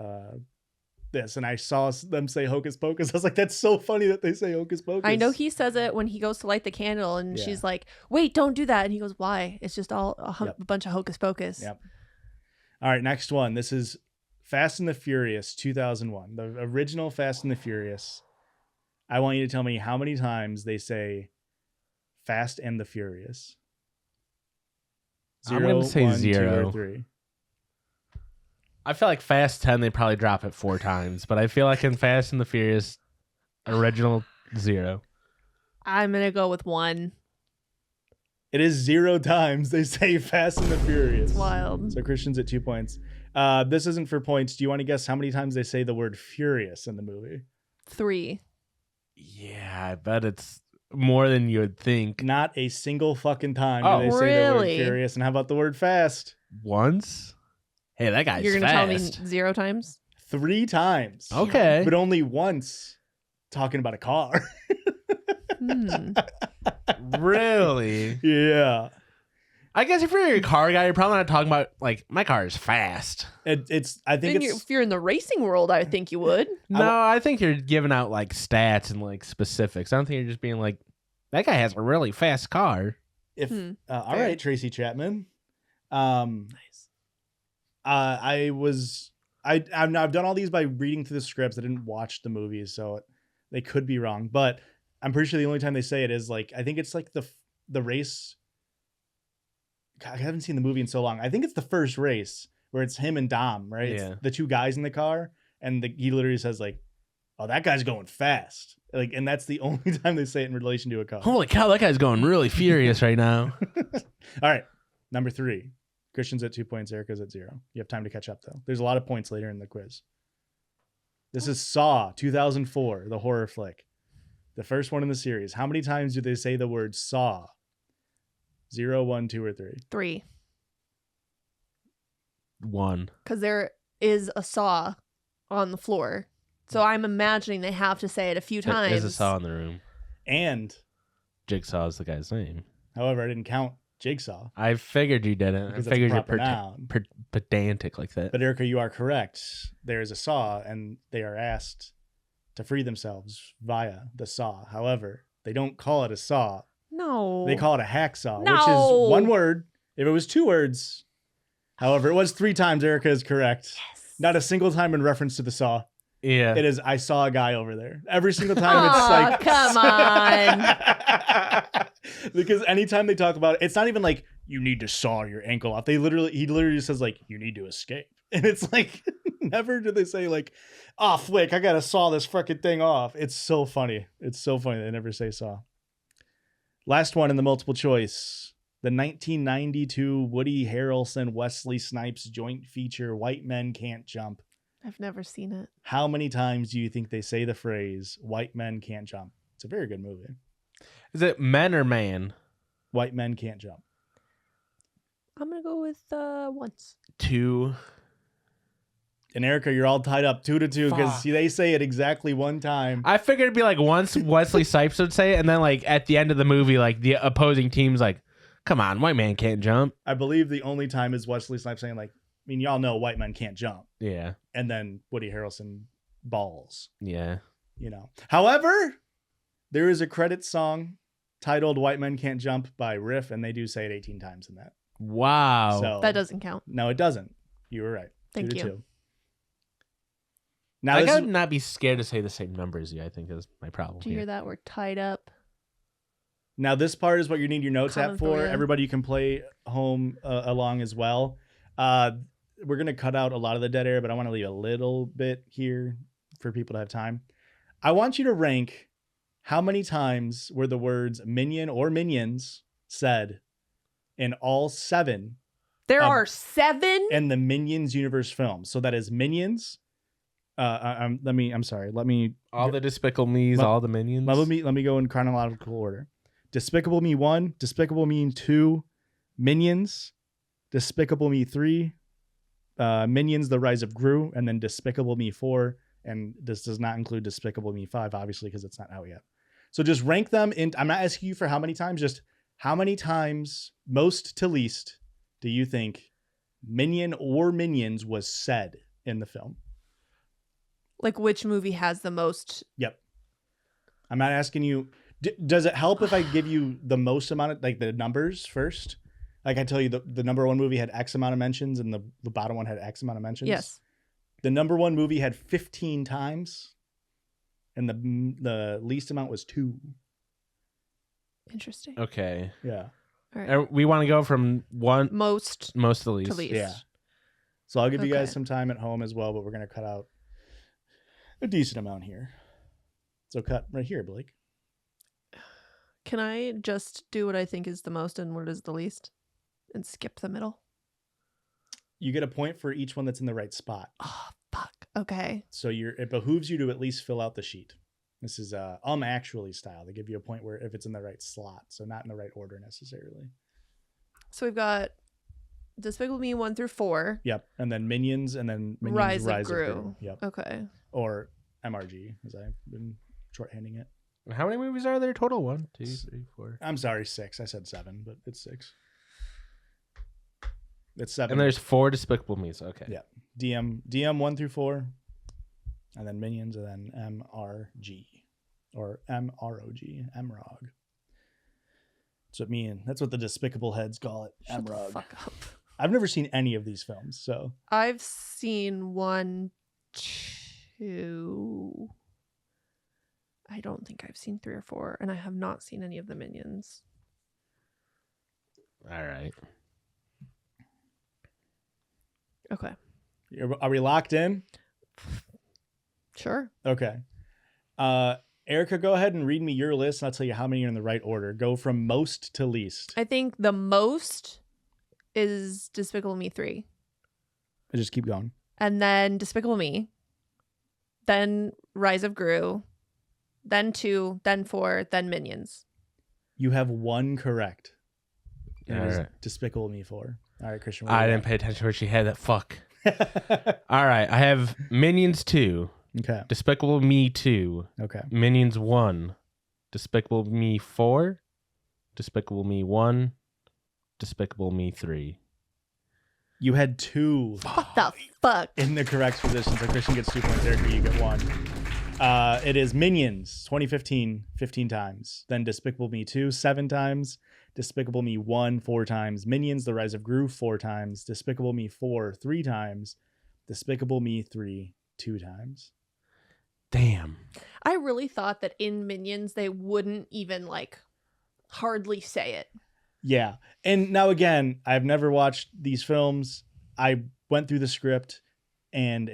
this, and I saw them say hocus pocus. I was like, that's so funny that they say hocus pocus. I know he says it when he goes to light the candle, and she's like, "Wait, don't do that." And he goes, "Why? It's just all a bunch of hocus pocus." Yep. All right, next one. This is Fast and the Furious 2001, the original Fast and the Furious. I want you to tell me how many times they say Fast and the Furious. 0, I'm going to say 1, 0. 2, or 3. I feel like Fast 10, they probably drop it 4 times, but I feel like in Fast and the Furious original 0. I'm going to go with 1. It is 0 times they say Fast and the Furious. It's wild. So Christian's at 2 points. This isn't for points. Do you want to guess how many times they say the word furious in the movie? 3. Yeah, I bet it's more than you would think. Not a single fucking time Oh, do they say the word really? furious. And how about the word fast? Once? Hey, that guy's You're fast. going to tell me 0 times? 3 times. Okay. But only once talking about a car. Really? Yeah. I guess if you're a car guy, you're probably not talking about, like, my car is fast. I think If you're in the racing world, I think you would. No, I think you're giving out, like, stats and, like, specifics. I don't think you're just being like, that guy has a really fast car. All right, Tracy Chapman. Nice. I've done all these by reading through the scripts. I didn't watch the movies, so they could be wrong. But I'm pretty sure the only time they say it is like, I think it's like the race. God, I haven't seen the movie in so long. I think it's the first race where it's him and Dom, right? Yeah. It's the 2 guys in the car, and he literally says like, "Oh, that guy's going fast." Like, and that's the only time they say it in relation to a car. Holy cow, that guy's going really furious right now. All right, number 3. Christian's at 2 points. Erica's at 0. You have time to catch up though. There's a lot of points later in the quiz. This is Saw 2004, the horror flick, the first one in the series. How many times do they say the word saw? 0, 1, 2, or 3? 3. 1. Because there is a saw on the floor. So I'm imagining they have to say it a few times. There's a saw in the room. And Jigsaw is the guy's name. however, I didn't count Jigsaw. I figured you didn't. Because I that's figured a you're proper noun. pedantic like that. But Erica, you are correct. There is a saw, and they are asked to free themselves via the saw. However, they don't call it a saw. No. They call it a hacksaw, No. which is 1 word. If it was 2 words, however, it was 3 times. Erica is correct. Yes. Not a single time in reference to the Saw. Yeah. It is, I saw a guy over there. Every single time it's like... come on. Because anytime they talk about it, it's not even like, you need to saw your ankle off. He literally says like, you need to escape. And it's like, never do they say like, oh, flick, I got to saw this freaking thing off. It's so funny. It's so funny. They never say saw. Last one in the multiple choice. The 1992 Woody Harrelson, Wesley Snipes joint feature, White Men Can't Jump. I've never seen it. How many times do you think they say the phrase, white men can't jump? It's a very good movie. Is it men or man? White men can't jump. I'm going to go with once. 2. And Erica, you're all tied up 2-2 because Fuck. they say it exactly one time. I figured it'd be like once Wesley Snipes would say it, and then like at the end of the movie, like the opposing team's like, come on, white man can't jump. I believe the only time is Wesley Snipes saying like, I mean, y'all know white men can't jump. Yeah. And then Woody Harrelson balls, Yeah. you know. However, there is a credit song titled White Men Can't Jump by Riff, and they do say it 18 times in that. Wow. So That doesn't count. No, it doesn't. You were right. Thank 2-2. you. Now I this gotta is, not be scared to say the same number as you. I think is my problem. Did you hear that? We're tied up. now this part is what you need your notes Common app for. for ya. Everybody, you can play home along as well. We're going to cut out a lot of the dead air, but I want to leave a little bit here for people to have time. I want you to rank how many times were the words minion or minions said in all 7 There are 7? in the Minions universe films. So that is Minions. Let me all the Despicable Me's, all the Minions. let me go in chronological order. Despicable Me 1, Despicable Me 2, Minions, Despicable Me 3, Minions: The Rise of Gru, and then Despicable Me 4. And this does not include Despicable Me 5, obviously, because it's not out yet. So just rank them in. I'm not asking you for how many times, just how many times, most to least, do you think Minion or Minions was said in the film? Like which movie has the most? Yep. I'm not asking you. Does it help if I give you the most amount of, like, the numbers first? Like I tell you, the number one movie had X amount of mentions and the bottom one had X amount of mentions? Yes. The number one movie had 15 times and the least amount was 2. Interesting. Okay. Yeah. All right. And we want to go from Most most to least. to least. Yeah. So I'll give you guys Okay. some time at home as well, but we're going to cut out a decent amount here. So cut right here, Blake. Can I just do what I think is the most and what is the least and skip the middle? You get a point for each one that's in the right spot. Oh, fuck. Okay. So it behooves you to at least fill out the sheet. This is actually style. They give you a point where if it's in the right slot, so not in the right order necessarily. So we've got Despicable Me 1 through 4. Yep. And then Minions and then Minions Rise of of Gru. Gru. Yep. Okay. Or MRG, as I've been shorthanding it. How many movies are there total? 1, 2, 3, 4. I'm sorry, 6. I said 7, but it's 6. It's 7. And there's 4 Despicable Me's. Okay. Yeah. DM 1 through 4, and then Minions, and then MRG or MROG, MROG. That's what the Despicable Heads call it. Shut the MROG. fuck up. I've never seen any of these films, so I've seen 1, 2. I don't think I've seen 3 or 4, and I have not seen any of the Minions. All right. Okay. are we locked in? Sure. Okay. Erica, go ahead and read me your list, and I'll tell you how many are in the right order. Go from most to least. I think the most is Despicable Me 3. I just keep going. And then Despicable Me. Then Rise of Gru. Then 2. Then 4. Then Minions. You have 1 correct. And it All is right. Despicable Me 4. All right, Christian. I didn't pay attention where she had that. Fuck. All right. I have Minions 2, Okay. Despicable Me 2, Okay. Minions 1, Despicable Me 4, Despicable Me 1, Despicable Me 3. You had 2 What the fuck? in the correct position, so Christian gets 2 points. Erica, you get 1. It is Minions 2015 15 times, then Despicable Me 2 7 times, Despicable Me 1 4 times, Minions: The Rise of Gru 4 times, Despicable Me 4 3 times, Despicable Me 3 2 times. Damn. I really thought that in Minions they wouldn't even like hardly say it. Yeah. And now again, I've never watched these films. I went through the script, and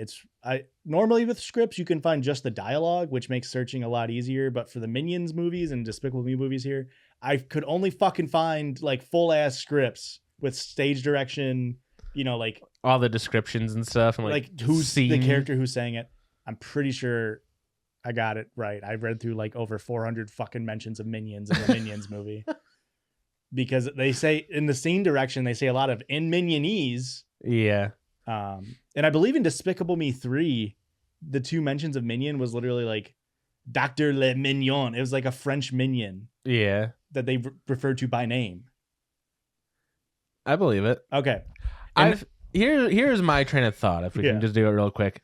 normally with scripts you can find just the dialogue, which makes searching a lot easier. But for the Minions movies and Despicable Me movies here, I could only fucking find like full ass scripts with stage direction, like All the descriptions and stuff, and like who's the character who's saying it. I'm pretty sure I got it right. I read through like over 400 fucking mentions of Minions in the Minions movie. Because they say in the scene direction, they say a lot of in Minionese. Yeah. And I believe in Despicable Me 3, the 2 mentions of Minion was literally like Dr. Le Mignon. It was like a French minion. Yeah. That they referred to by name. I believe it. Okay. Here's my train of thought, if we can just do it real quick.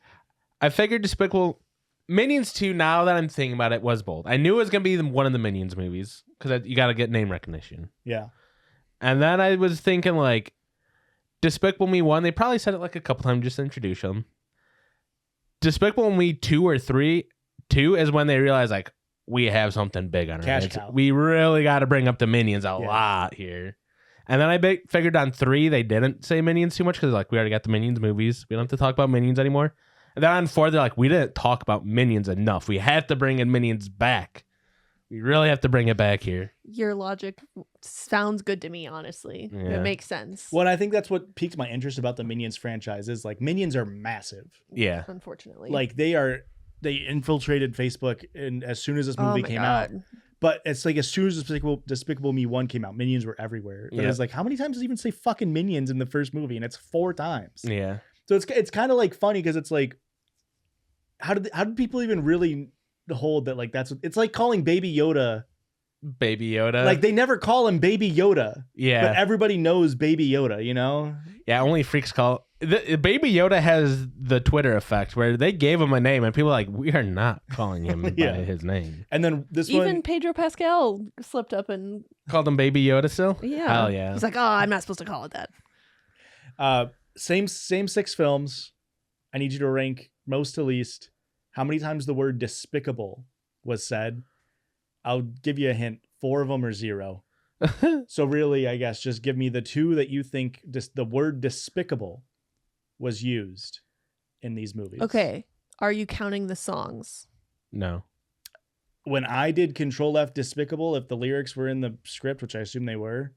I figured Despicable Minions 2, now that I'm thinking about it, was bold. I knew it was going to be one of the Minions movies, because you got to get name recognition. Yeah. And then I was thinking, like, Despicable Me 1, they probably said it like a couple times just to introduce them. Despicable Me 2 or 3, 2 is when they realize, like, we have something big on our hands. We really got to bring up the Minions a lot here. And then I figured on 3, they didn't say Minions too much, because, like, we already got the Minions movies. We don't have to talk about Minions anymore. And then on 4, they're like, we didn't talk about Minions enough. We have to bring in Minions back. We really have to bring it back here. Your logic sounds good to me, honestly. Yeah. It makes sense. Well, I think that's what piqued my interest about the Minions franchise is like Minions are massive. Yeah. Unfortunately. Like they infiltrated Facebook and as soon as this movie came out. But it's like as soon as Despicable Me 1 came out, Minions were everywhere. But it's like, how many times does it even say fucking Minions in the first movie? And it's 4 times. Yeah. So it's kind of like funny because it's like, how did people even really hold that? Like it's like calling Baby Yoda. Like they never call him Baby Yoda. Yeah. But everybody knows Baby Yoda, Yeah, only freaks call. Baby Yoda has the Twitter effect where they gave him a name and people are like, we are not calling him by his name. And then even Pedro Pascal slipped up and called him Baby Yoda still? Yeah. Hell yeah. He's like, oh, I'm not supposed to call it that. Same 6 films. I need you to rank most to least how many times the word despicable was said. I'll give you a hint. 4 of them are 0. So really, I guess just give me the 2 that you think the word despicable was used in these movies. Okay. Are you counting the songs? No. When I did Control F Despicable, if the lyrics were in the script, which I assume they were,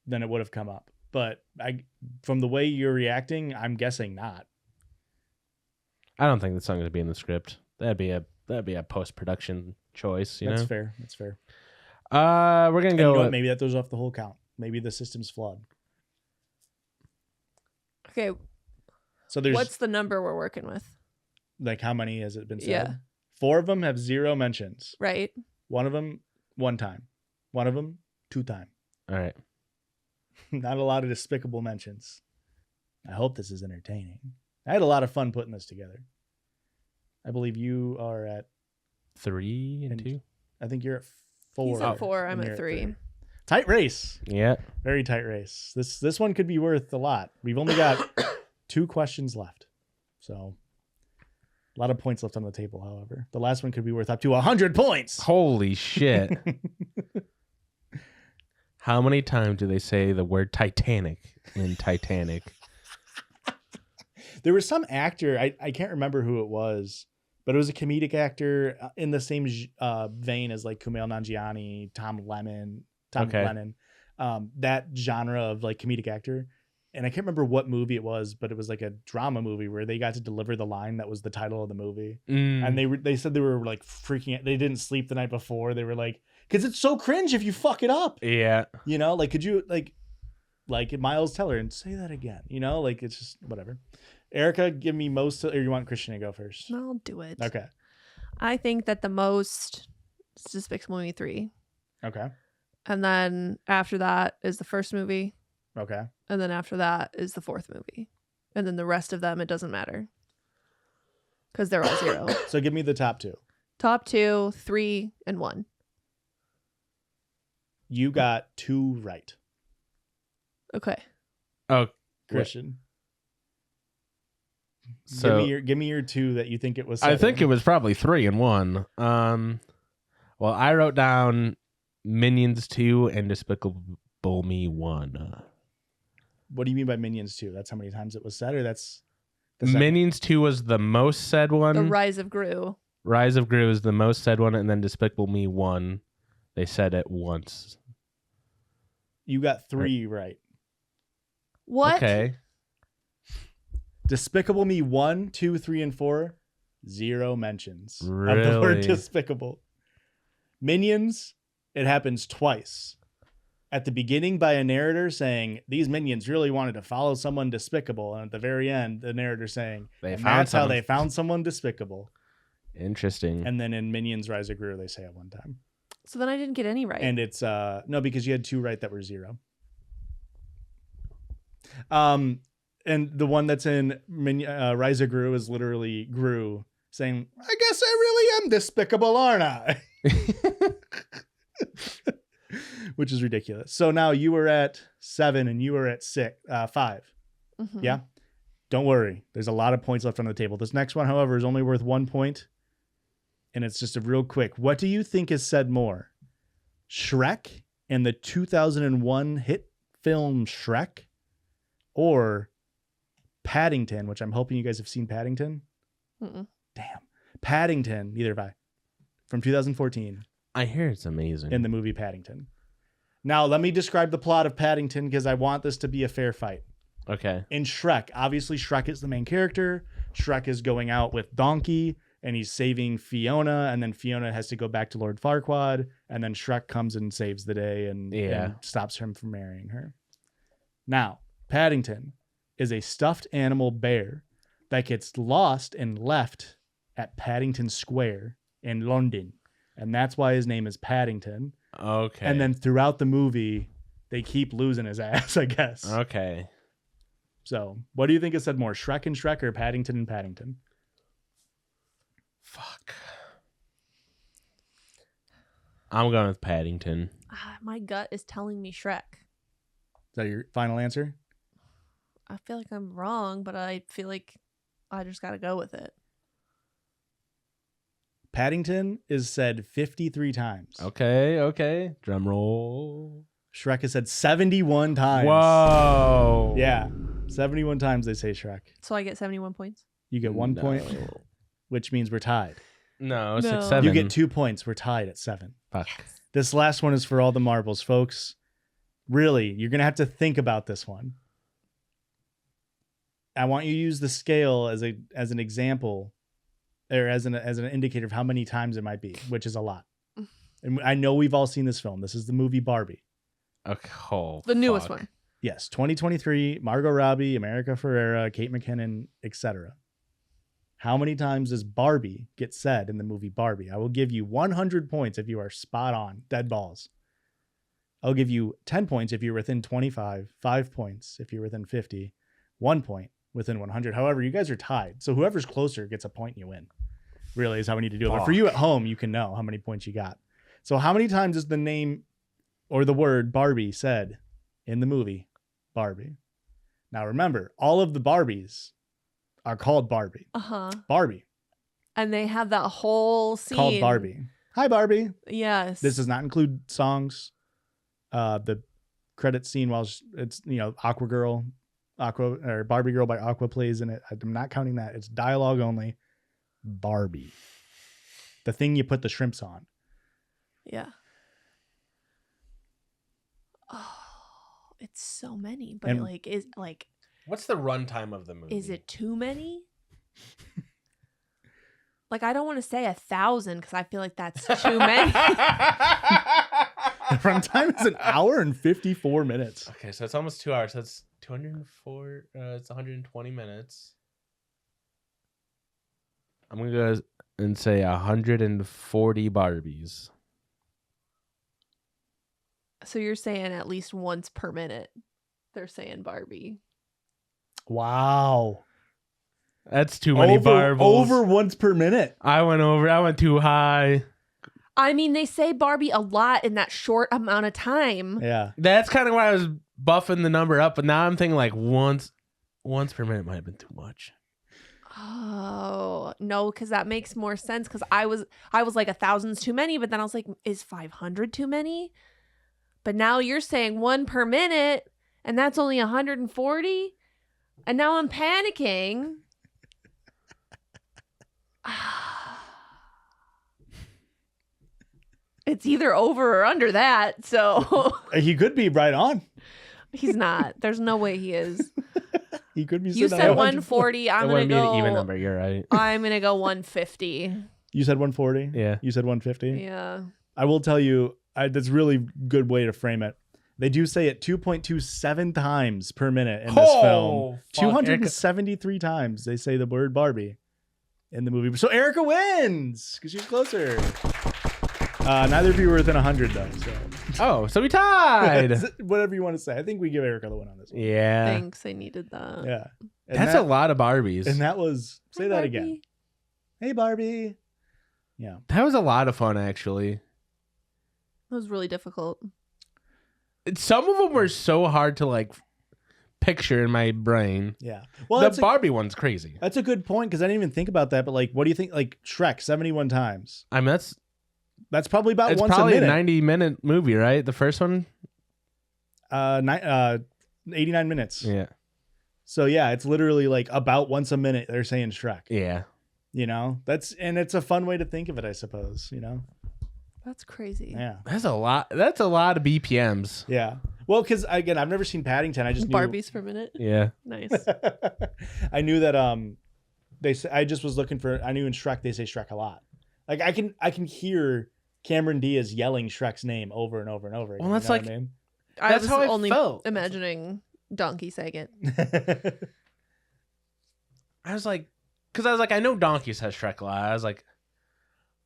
then it would have come up. But from the way you're reacting, I'm guessing not. I don't think the song would be in the script. That'd be a post-production choice, That's fair. That's fair. We're gonna go. You know what? Maybe that throws off the whole count. Maybe the system's flawed. Okay. So what's the number we're working with? Like how many has it been said? Yeah. 4 of them have 0 mentions. Right. 1 of them 1 time. 1 of them 2 time. All right. Not a lot of despicable mentions. I hope this is entertaining. I had a lot of fun putting this together. I believe you are at 3 and 2. I think you're at 4. He's at 4. I'm at 3. Tight race. Yeah. Very tight race. This one could be worth a lot. We've only got 2 questions left. So a lot of points left on the table, however. The last one could be worth up to 100 points. Holy shit. How many times do they say the word Titanic in Titanic? There was some actor, I can't remember who it was, but it was a comedic actor in the same vein as like Kumail Nanjiani, Tom Lennon, that genre of like comedic actor. And I can't remember what movie it was, but it was like a drama movie where they got to deliver the line that was the title of the movie. And they said they were like freaking out. They didn't sleep the night before. They were like, because it's so cringe if you fuck it up. Yeah. Like, could you like Miles Teller and say that again? Like it's just whatever. Erica, give me most, or you want Christian to go first? I'll do it. Okay. I think that the most is Despicable Me 3. Okay. And then after that is the first movie. Okay. And then after that is the 4th movie. And then the rest of them, it doesn't matter. Because they're all 0. So give me the top 2. Top 2, 3, and 1. You got 2 right. Okay. Oh, Christian. So give me your two that you think it was. I think it was probably 3 and 1. Well, I wrote down Minions 2 and Despicable Me 1. What do you mean by Minions 2? That's how many times it was said, or that's the second? Minions 2 was the most said one. The Rise of Gru. Rise of Gru is the most said one, and then Despicable Me 1, they said it once. You got 3 right. What? Okay. Despicable Me 1, 2, 3, and 4, 0 mentions of the Really? word despicable. Minions, it happens twice. At the beginning by a narrator saying, these minions really wanted to follow someone despicable. And at the very end, the narrator saying, that's how they found someone despicable. Interesting. And then in Minions Rise of Gru, they say it one time. So then I didn't get any right. And it's, no, because you had 2 right that were 0. And the one that's in Rise of Gru is literally Gru saying, I guess I really am despicable, aren't I? Which is ridiculous. So now you were at 7 and you were at 5. Mhm. Yeah. Don't worry. There's a lot of points left on the table. This next one, however, is only worth 1 point. And it's just a real quick. What do you think is said more? Shrek and the 2001 hit film Shrek, or Paddington, which I'm hoping you guys have seen Paddington. Mm-mm. Damn. Paddington, neither have I. From 2014. I hear it's amazing. In the movie Paddington. Now, let me describe the plot of Paddington because I want this to be a fair fight. Okay. In Shrek, obviously Shrek is the main character. Shrek is going out with Donkey and he's saving Fiona, and then Fiona has to go back to Lord Farquaad, and then Shrek comes and saves the day and stops him from marrying her. Now, Paddington is a stuffed animal bear that gets lost and left at Paddington Square in London. And that's why his name is Paddington. Okay. And then throughout the movie, they keep losing his ass, I guess. Okay. So, what do you think is said more, Shrek and Shrek or Paddington and Paddington? Fuck. I'm going with Paddington. My gut is telling me Shrek. Is that your final answer? I feel like I'm wrong, but I feel like I just got to go with it. Paddington is said 53 times. Okay. Drum roll. Shrek is said 71 times. Whoa. Yeah. 71 times they say Shrek. So I get 71 points? You get 1 point, which means we're tied. No, No. 6-7. You get 2 points. We're tied at 7. Fuck. Yes. This last one is for all the marbles, folks. Really, you're going to have to think about this one. I want you to use the scale as an example, or as an indicator of how many times it might be, which is a lot. And I know we've all seen this film. This is the movie Barbie. Okay. Oh, The newest fuck. one. Yes, 2023, Margot Robbie, America Ferrera, Kate McKinnon, etc. How many times does Barbie get said in the movie Barbie? I will give you 100 points if you are spot on, dead balls. I'll give you 10 points if you're within 25, 5 points if you're within 50, 1 point within 100. However, you guys are tied. So whoever's closer gets a point and you win. Really is how we need to do it. But for you at home, you can know how many points you got. So how many times is the name or the word Barbie said in the movie Barbie? Now remember, all of the Barbies are called Barbie. Uh-huh. Barbie. And they have that whole scene. Called Barbie. Hi, Barbie. Yes. This does not include songs. The credit scene while it's, Barbie Girl by Aqua plays in it. I'm not counting that. It's dialogue only. Barbie. The thing you put the shrimps on. Yeah. Oh, it's so many. But And- What's the runtime of the movie? is it too many? I don't want to say 1,000 because I feel like that's too many. The runtime is 1 hour and 54 minutes. Okay, so it's almost 2 hours. So it's 204. It's 120 minutes. I'm gonna go and say 140 Barbies. So you're saying at least once per minute they're saying Barbie. Wow. That's too many Barbies. Over once per minute. I went too high. I mean, they say Barbie a lot in that short amount of time. Yeah. That's kind of why I was buffing the number up, but now I'm thinking once per minute might have been too much. Oh, no, because that makes more sense. Because I was like 1,000's too many, but then I was like, is 500 too many? But now you're saying 1 per minute, and that's only 140? And now I'm panicking. It's either over or under that, so He could be right on. he's not. There's no way he is. He could be. You sitting said at 140. I'm It gonna wouldn't be an go. even number. You're right. I'm gonna go 150. You said 140. Yeah. You said 150. Yeah. I will tell you, that's a really good way to frame it. They do say it 2.27 times per minute in this film. fuck, 273 times they say the word Barbie in the movie. So Erica wins because she's closer. Neither of you were within 100 though. So So we tied. whatever you want to say. I think we give Erica the win on this one. Yeah. Thanks. I needed that. Yeah. And That's a lot of Barbies. And that was, say Hi, that Barbie. again. Hey, Barbie. Yeah. That was a lot of fun, actually. That was really difficult. Some of them were so hard to like picture in my brain. Yeah. Well, The Barbie one's crazy. that's a good point because I didn't even think about that. But like, what do you think? Like Shrek, 71 times. I mean, That's probably about it's once probably a minute. 90-minute movie, right? The first one? 89 minutes. Yeah. So yeah, it's literally like about once a minute they're saying Shrek. Yeah. You know, and it's a fun way to think of it, I suppose. You know. That's crazy. Yeah. That's a lot of BPMs. Yeah. Well, because again, I've never seen Paddington. I just knew Barbies per minute. Yeah. Nice. I knew that I just was looking for. I knew in Shrek they say Shrek a lot. Like I can hear Cameron Diaz yelling Shrek's name over and over and over again. Well, that's you know like- what I mean? I That's was how I only felt. imagining Donkey saying it. I was like, I know Donkey says Shrek a lot. I was like,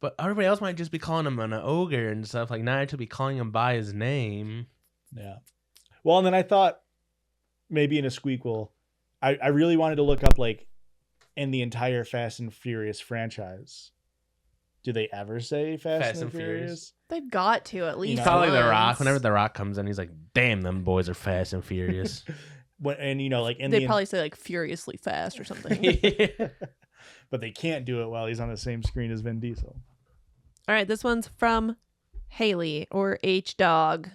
but everybody else might just be calling him an ogre and stuff. Like, not to be calling him by his name. Yeah. Well, and then I thought maybe in a squeakquel, I really wanted to look up like in the entire Fast and Furious franchise. Do they ever say Fast and Furious? They've got to at least. know, Probably The Rock. once. Whenever The Rock comes in, he's like, damn, them boys are fast and furious. And you know, like in They the probably say like furiously fast or something. Yeah. but they can't do it while he's on the same screen as Vin Diesel. All right, this one's from Haley or H Dog.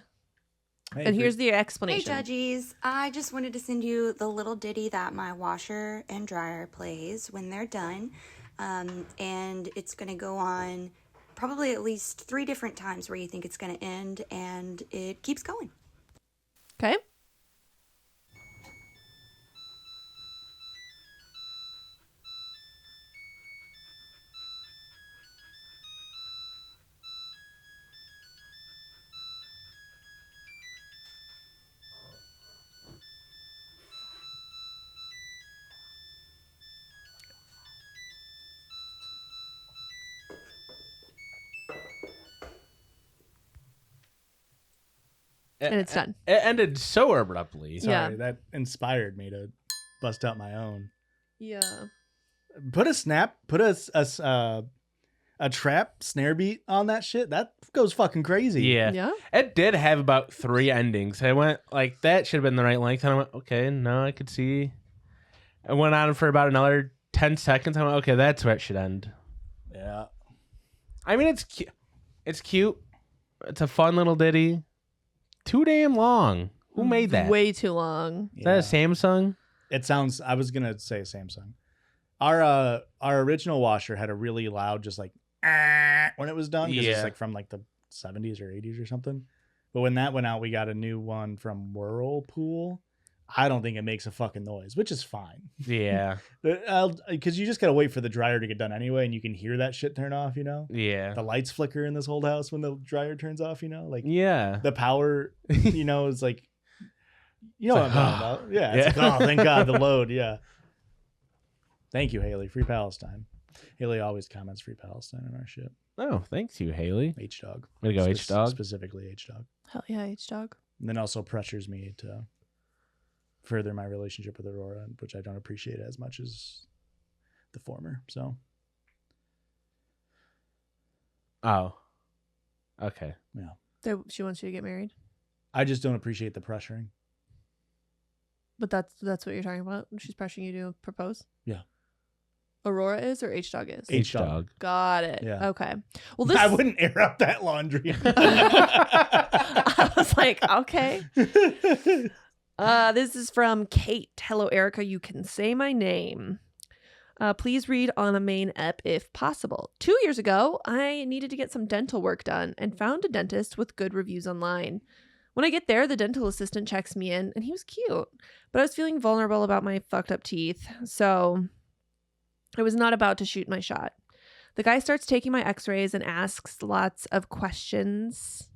And here's the Hey, explanation. Judgies. I just wanted to send you the little ditty that my washer and dryer plays when they're done. And it's going to go on probably at least 3 different times where you think it's going to end, and it keeps going. Okay. And it's done. It ended so abruptly. Sorry, Yeah. that inspired me to bust out my own. Yeah. Put a trap snare beat on that shit. That goes fucking crazy. Yeah. Yeah. It did have about 3 endings. I went, like, that should have been the right length. And I went, okay, no, I could see. I went on for about another 10 seconds. I went, okay, that's where it should end. Yeah. I mean, it's cute. It's cute. It's a fun little ditty. Too damn long. Who made that? Way too long. Is that a Samsung? It sounds. I was gonna say Samsung. Our original washer had a really loud, just like when it was done, because it's Yeah. like from like the 70s or 80s or something. But when that went out, we got a new one from Whirlpool. I don't think it makes a fucking noise, which is fine. Yeah. Because you just gotta wait for the dryer to get done anyway, and you can hear that shit turn off. You know, Yeah. the lights flicker in this old house when the dryer turns off. You know, like Yeah. the power. You know, is like. You know It's what I'm like, talking about. Yeah. It's like, oh, thank God, the load. Yeah. Thank you, Haley. Free Palestine. Haley always comments free Palestine on our shit. Oh, thanks you, Haley. H Dog. Way to go, H Dog. Specifically H Dog. Hell yeah, H Dog. And then also pressures me to further my relationship with Aurora, which I don't appreciate as much as the former. So, Oh. Okay. yeah. She wants you to get married. I just don't appreciate the pressuring. But that's what you're talking about. She's pressuring you to propose. Yeah. Aurora is or H-Dog is? H-Dog. Got it. Yeah. Okay. Well, this I wouldn't air out that laundry. I was like, okay. This is from Kate. Hello, Erica. You can say my name. Please read on the main ep if possible. 2 years ago, I needed to get some dental work done and found a dentist with good reviews online. When I get there, the dental assistant checks me in, and he was cute. But I was feeling vulnerable about my fucked up teeth, so I was not about to shoot my shot. The guy starts taking my x-rays and asks lots of questions.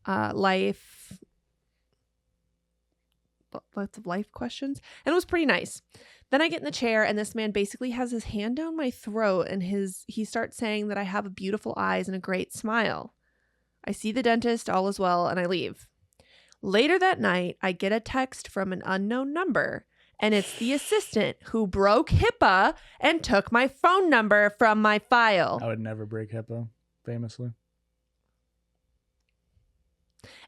Lots of life questions. And it was pretty nice. Then I get in the chair and this man basically has his hand down my throat and he starts saying that I have beautiful eyes and a great smile. I see the dentist, all is well, and I leave. Later that night, I get a text from an unknown number, and it's the assistant who broke HIPAA and took my phone number from my file. I would never break HIPAA, famously.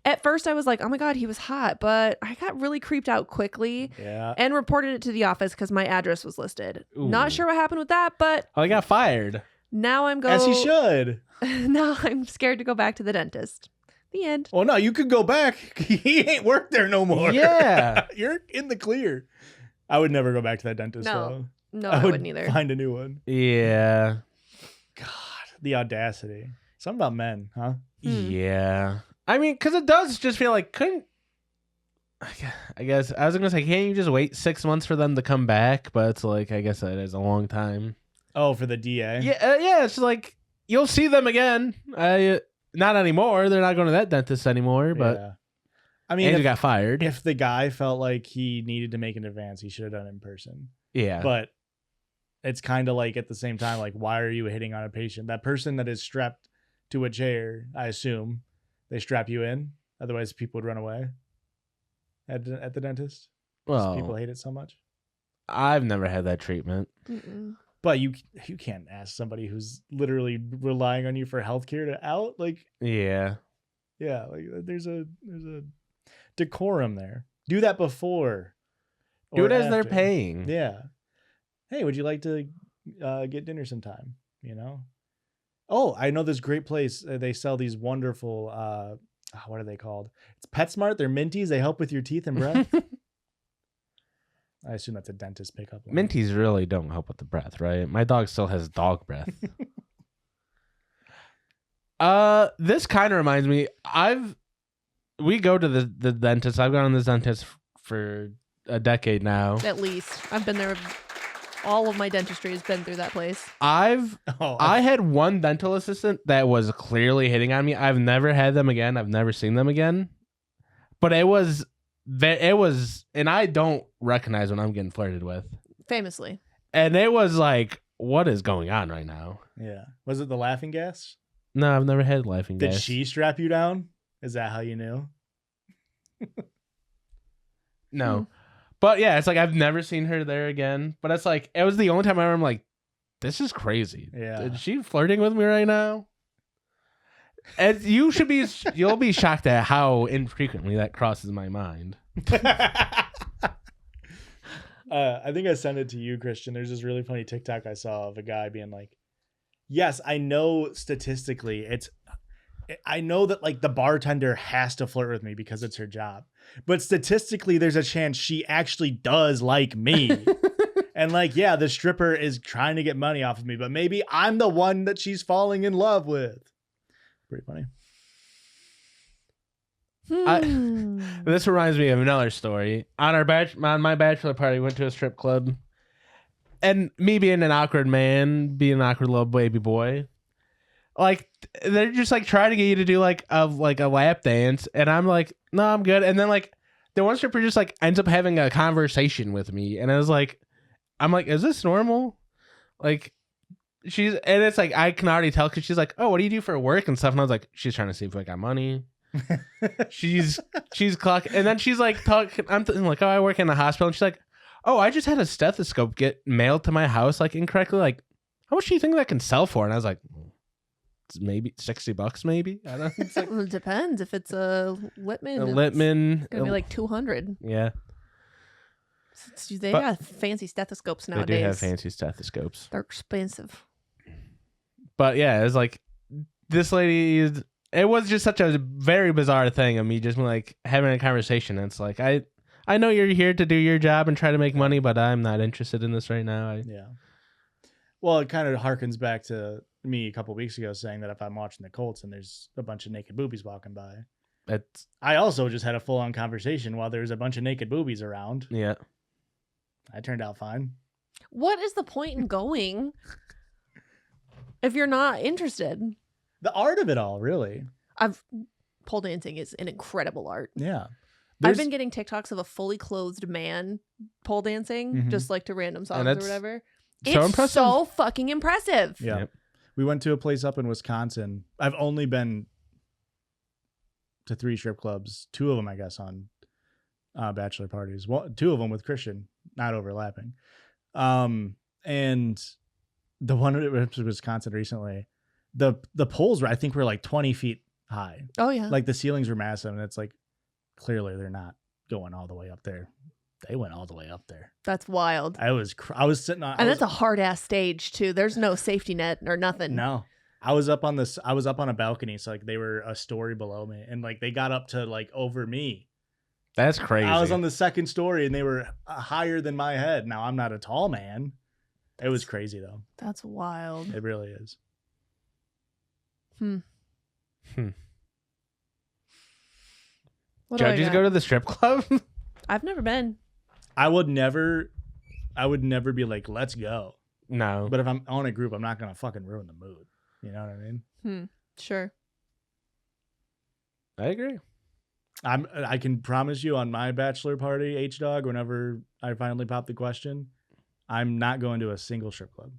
At first, I was like, oh my God, he was hot, but I got really creeped out quickly and reported it to the office because my address was listed. Ooh. Not sure what happened with that, but I got fired. now I'm going. As he should. Now I'm scared to go back to the dentist. The end. Well, no, you could go back. He ain't worked there no more. Yeah. You're in the clear. I would never go back to that dentist, though. No, I wouldn't either. Find a new one. Yeah. God, the audacity. Something about men, huh? Yeah. I mean, because it does just feel like, I guess, I was going to say, can't you just wait 6 months for them to come back? But it's like, I guess that is a long time. Oh, for the DA? Yeah, it's like, you'll see them again. Not anymore. They're not going to that dentist anymore, but Yeah. I mean, Andrew got fired. if the guy felt like he needed to make an advance, he should have done it in person. Yeah. But it's kind of like at the same time, like, why are you hitting on a patient? That person that is strapped to a chair, I assume, they strap you in. Otherwise, people would run away at the dentist. Well, People hate it so much. I've never had that treatment. Mm-mm. But you can't ask somebody who's literally relying on you for healthcare to out. Like, Yeah. yeah, like there's a decorum there. Do that before. Do or it as they're after. paying. Yeah. Hey, would you like to get dinner sometime? You know? Oh, I know this great place. They sell these wonderful, what are they called? It's PetSmart. They're minties. They help with your teeth and breath. I assume that's a dentist pickup line. Minties really don't help with the breath, right? My dog still has dog breath. This kind of reminds me. We go to the dentist. I've gone to the dentist for a decade now. At least. I've been there. All of my dentistry has been through that place. I had one dental assistant that was clearly hitting on me. I've never had them again. I've never seen them again. But it was, and I don't recognize when I'm getting flirted with. Famously. And it was like, what is going on right now? Yeah. Was it the laughing gas? No, I've never had laughing Did gas. she strap you down? Is that how you knew? No. But yeah, it's like I've never seen her there again. But it's like, it was the only time I remember, like, this is crazy. Yeah. Is she flirting with me right now? And you'll be shocked at how infrequently that crosses my mind. I think I sent it to you, Christian. There's this really funny TikTok I saw of a guy being like, yes, I know statistically I know that like the bartender has to flirt with me because it's her job. But statistically, there's a chance she actually does like me. And like, yeah, the stripper is trying to get money off of me, but maybe I'm the one that she's falling in love with. Pretty funny. This reminds me of another story. On my bachelor party, we went to a strip club. And me being an awkward man, being an awkward little baby boy, like they're just like trying to get you to do like a lap dance, and I'm like, no, I'm good. And then like the one stripper just like ends up having a conversation with me, and I'm like, is this normal? Like and it's like I can already tell because she's like, oh, what do you do for work and stuff, and I was like, she's trying to see if I got money. she's clocking, and then she's like talking. I'm thinking like, oh, I work in a hospital, and she's like, oh, I just had a stethoscope get mailed to my house like incorrectly. Like, how much do you think that can sell for? And I was like, maybe $60, maybe. I don't know. It's like, Well, it depends. If it's a Littman, a it's Littman, gonna be like $200. yeah. They got fancy stethoscopes nowadays. They do have fancy stethoscopes. They're expensive. But yeah, it's like this lady. It was just such a very bizarre thing of me just like having a conversation. It's like I know you're here to do your job and try to make money, but I'm not interested in this right now. Yeah. Well, it kind of harkens back to me a couple of weeks ago saying that if I'm watching the Colts and there's a bunch of naked boobies walking by, I also just had a full-on conversation while there's a bunch of naked boobies around. Yeah. I turned out fine. What is the point in going if you're not interested? The art of it all, really. Pole dancing is an incredible art. Yeah. I've been getting TikToks of a fully clothed man pole dancing, just like to random songs or whatever. So it's so fucking impressive. Yeah. Yep. We went to a place up in Wisconsin. I've only been to 3 strip clubs, 2 of them, I guess, on bachelor parties. Well, 2 of them with Christian, not overlapping. And the one we went to Wisconsin recently, the poles I think were like 20 feet high. Oh yeah. Like the ceilings were massive, and it's like clearly they're not going all the way up there. They went all the way up there. That's wild. I was sitting on, and that's a hard ass stage too. There's no safety net or nothing. No, I was up on a balcony, so like they were a story below me, and like they got up to like over me. That's crazy. I was on the 2nd story, and they were higher than my head. Now I'm not a tall man. It was crazy though. That's wild. It really is. Judges go to the strip club? I've never been. I would never be like, let's go. No. But if I'm on a group, I'm not going to fucking ruin the mood. You know what I mean? Sure. I agree. I can promise you on my bachelor party, H-Dog, whenever I finally pop the question, I'm not going to a single strip club.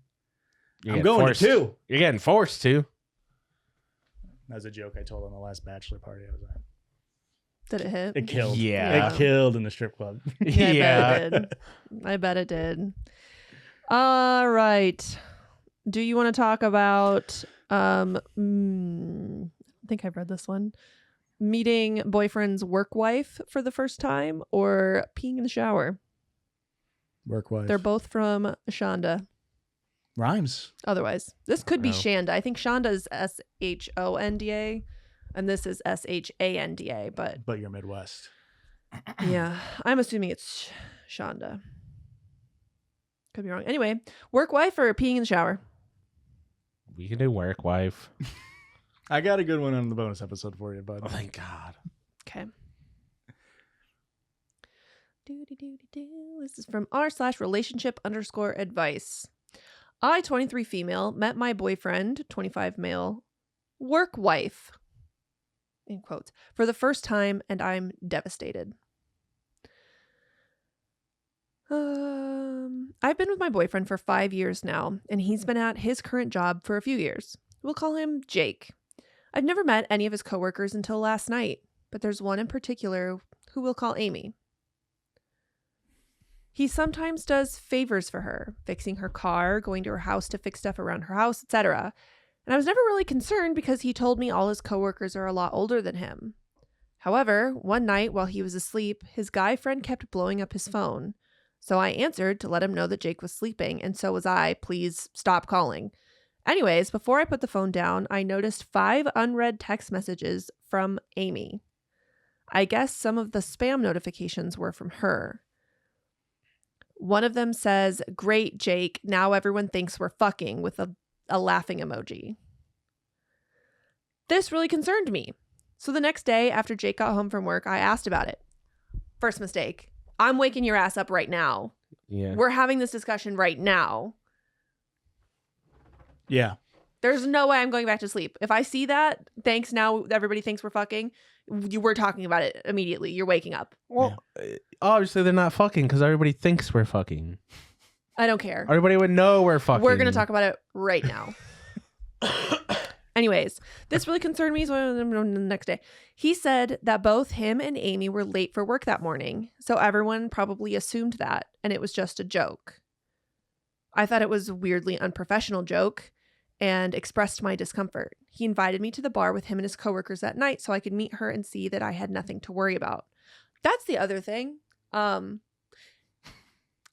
I'm going to 2. You're getting forced to. That's a joke I told on the last bachelor party I was at. Did it hit? It killed. Yeah. It killed in the strip club. Yeah. I bet it did. All right. Do you want to talk about I think I've read this one. Meeting boyfriend's work wife for the first time or peeing in the shower? Work wife. They're both from Shonda. Rhymes. Otherwise, this could be No. Shanda. I think Shonda is SHONDA and this is SHANDA, But you're Midwest. yeah, I'm assuming it's Shonda. Could be wrong. Anyway, work wife or peeing in the shower? We can do work wife. I got a good one on the bonus episode for you, bud. Oh, thank God. Okay. This is from r/relationship_advice. I, 23 female, met my boyfriend, 25 male, work wife, in quotes, for the first time, and I'm devastated. I've been with my boyfriend for 5 years now, and he's been at his current job for a few years. We'll call him Jake. I've never met any of his coworkers until last night, but there's one in particular who we'll call Amy. He sometimes does favors for her, fixing her car, going to her house to fix stuff around her house, etc. And I was never really concerned because he told me all his coworkers are a lot older than him. However, one night while he was asleep, his guy friend kept blowing up his phone. So I answered to let him know that Jake was sleeping, and so was I. Please stop calling. Anyways, before I put the phone down, I noticed 5 unread text messages from Amy. I guess some of the spam notifications were from her. One of them says, "Great, Jake. Now everyone thinks we're fucking," with a laughing emoji. This really concerned me. So the next day, after Jake got home from work, I asked about it. First mistake. I'm waking your ass up right now. Yeah. We're having this discussion right now. Yeah. There's no way I'm going back to sleep. If I see that, thanks, now everybody thinks we're fucking, we're talking about it immediately. You're waking up. Well, obviously they're not fucking because everybody thinks we're fucking. I don't care. Everybody would know we're fucking. We're going to talk about it right now. Anyways, this really concerned me. So the next day, he said that both him and Amy were late for work that morning. So everyone probably assumed that, and it was just a joke. I thought it was a weirdly unprofessional joke and expressed my discomfort. He invited me to the bar with him and his coworkers that night so I could meet her and see that I had nothing to worry about. That's the other thing.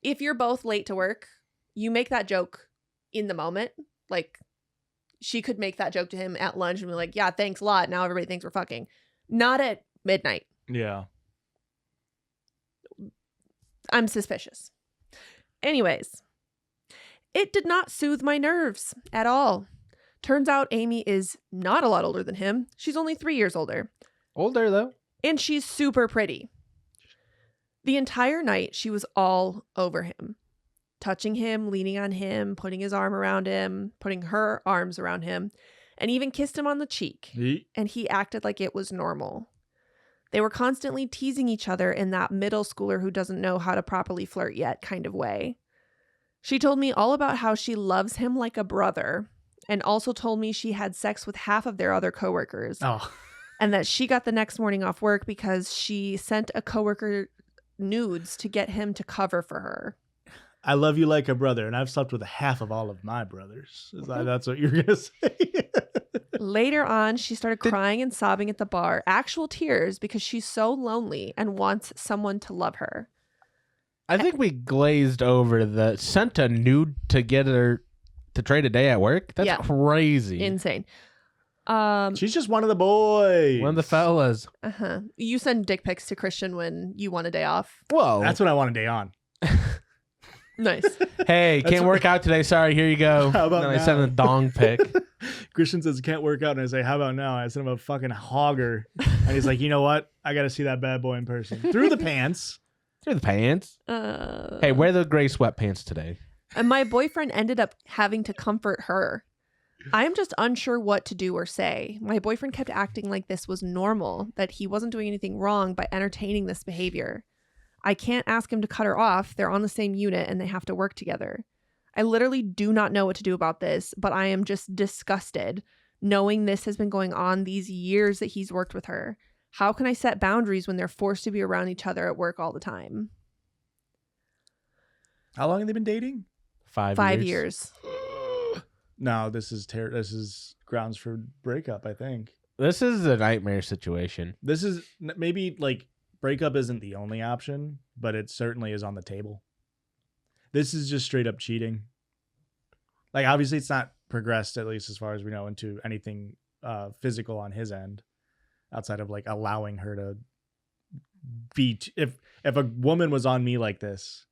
if you're both late to work, you make that joke in the moment. Like, she could make that joke to him at lunch and be like, yeah, thanks a lot. Now everybody thinks we're fucking. Not at midnight. Yeah. I'm suspicious. Anyways, it did not soothe my nerves at all. Turns out Amy is not a lot older than him. She's only 3 years older. Older, though. And she's super pretty. The entire night, she was all over him. Touching him, leaning on him, putting his arm around him, putting her arms around him, and even kissed him on the cheek. And he acted like it was normal. They were constantly teasing each other in that middle schooler who doesn't know how to properly flirt yet kind of way. She told me all about how she loves him like a brother, and also told me she had sex with half of their other coworkers. Oh. And that she got the next morning off work because she sent a coworker nudes to get him to cover for her. I love you like a brother, and I've slept with half of all of my brothers. That's what you're going to say? Later on, she started crying and sobbing at the bar, actual tears, because she's so lonely and wants someone to love her. I think we glazed over the sent a nude to get her to trade a day at work. That's crazy. Insane. She's just one of the boys. One of the fellas. Uh-huh. You send dick pics to Christian when you want a day off. Whoa. That's when I want a day on. Nice. Hey, can't work out today. Sorry, here you go. How about then I now? send a dong pic. Christian says, can't work out. And I say, how about now? I send him a fucking hogger. And he's like, you know what? I got to see that bad boy in person. Through the pants. Through the pants. Hey, wear the gray sweatpants today. And my boyfriend ended up having to comfort her. I'm just unsure what to do or say. My boyfriend kept acting like this was normal, that he wasn't doing anything wrong by entertaining this behavior. I can't ask him to cut her off. They're on the same unit and they have to work together. I literally do not know what to do about this, but I am just disgusted knowing this has been going on these years that he's worked with her. How can I set boundaries when they're forced to be around each other at work all the time? How long have they been dating? 5 years. No, this is grounds for breakup, I think. This is a nightmare situation. This is maybe like breakup isn't the only option, but it certainly is on the table. This is just straight up cheating. Like, obviously it's not progressed, at least as far as we know, into anything physical on his end, outside of like allowing her to be if a woman was on me like this,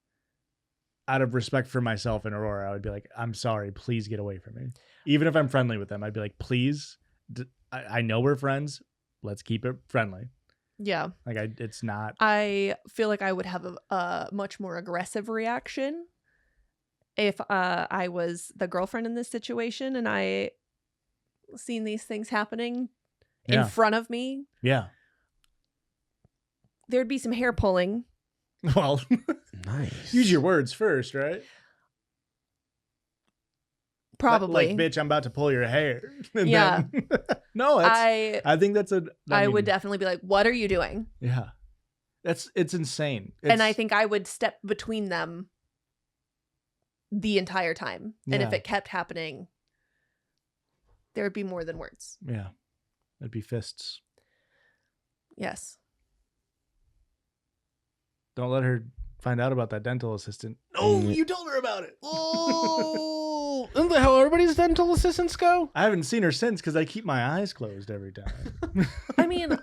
out of respect for myself and Aurora, I would be like, I'm sorry, please get away from me. Even if I'm friendly with them, I'd be like, please, I know we're friends, let's keep it friendly. Yeah. Like, it's not. I feel like I would have a much more aggressive reaction if I was the girlfriend in this situation and I seen these things happening in front of me. Yeah. There'd be some hair pulling. Well, nice. Use your words first, right? Probably. Like, bitch, I'm about to pull your hair. And yeah. Then, no, I think that's I would definitely be like, what are you doing? Yeah. It's insane. And I think I would step between them the entire time. And if it kept happening, there would be more than words. Yeah. It'd be fists. Yes. Don't let her find out about that dental assistant. Oh, you told her about it. Oh, isn't that how everybody's dental assistants go? I haven't seen her since because I keep my eyes closed every time. I mean,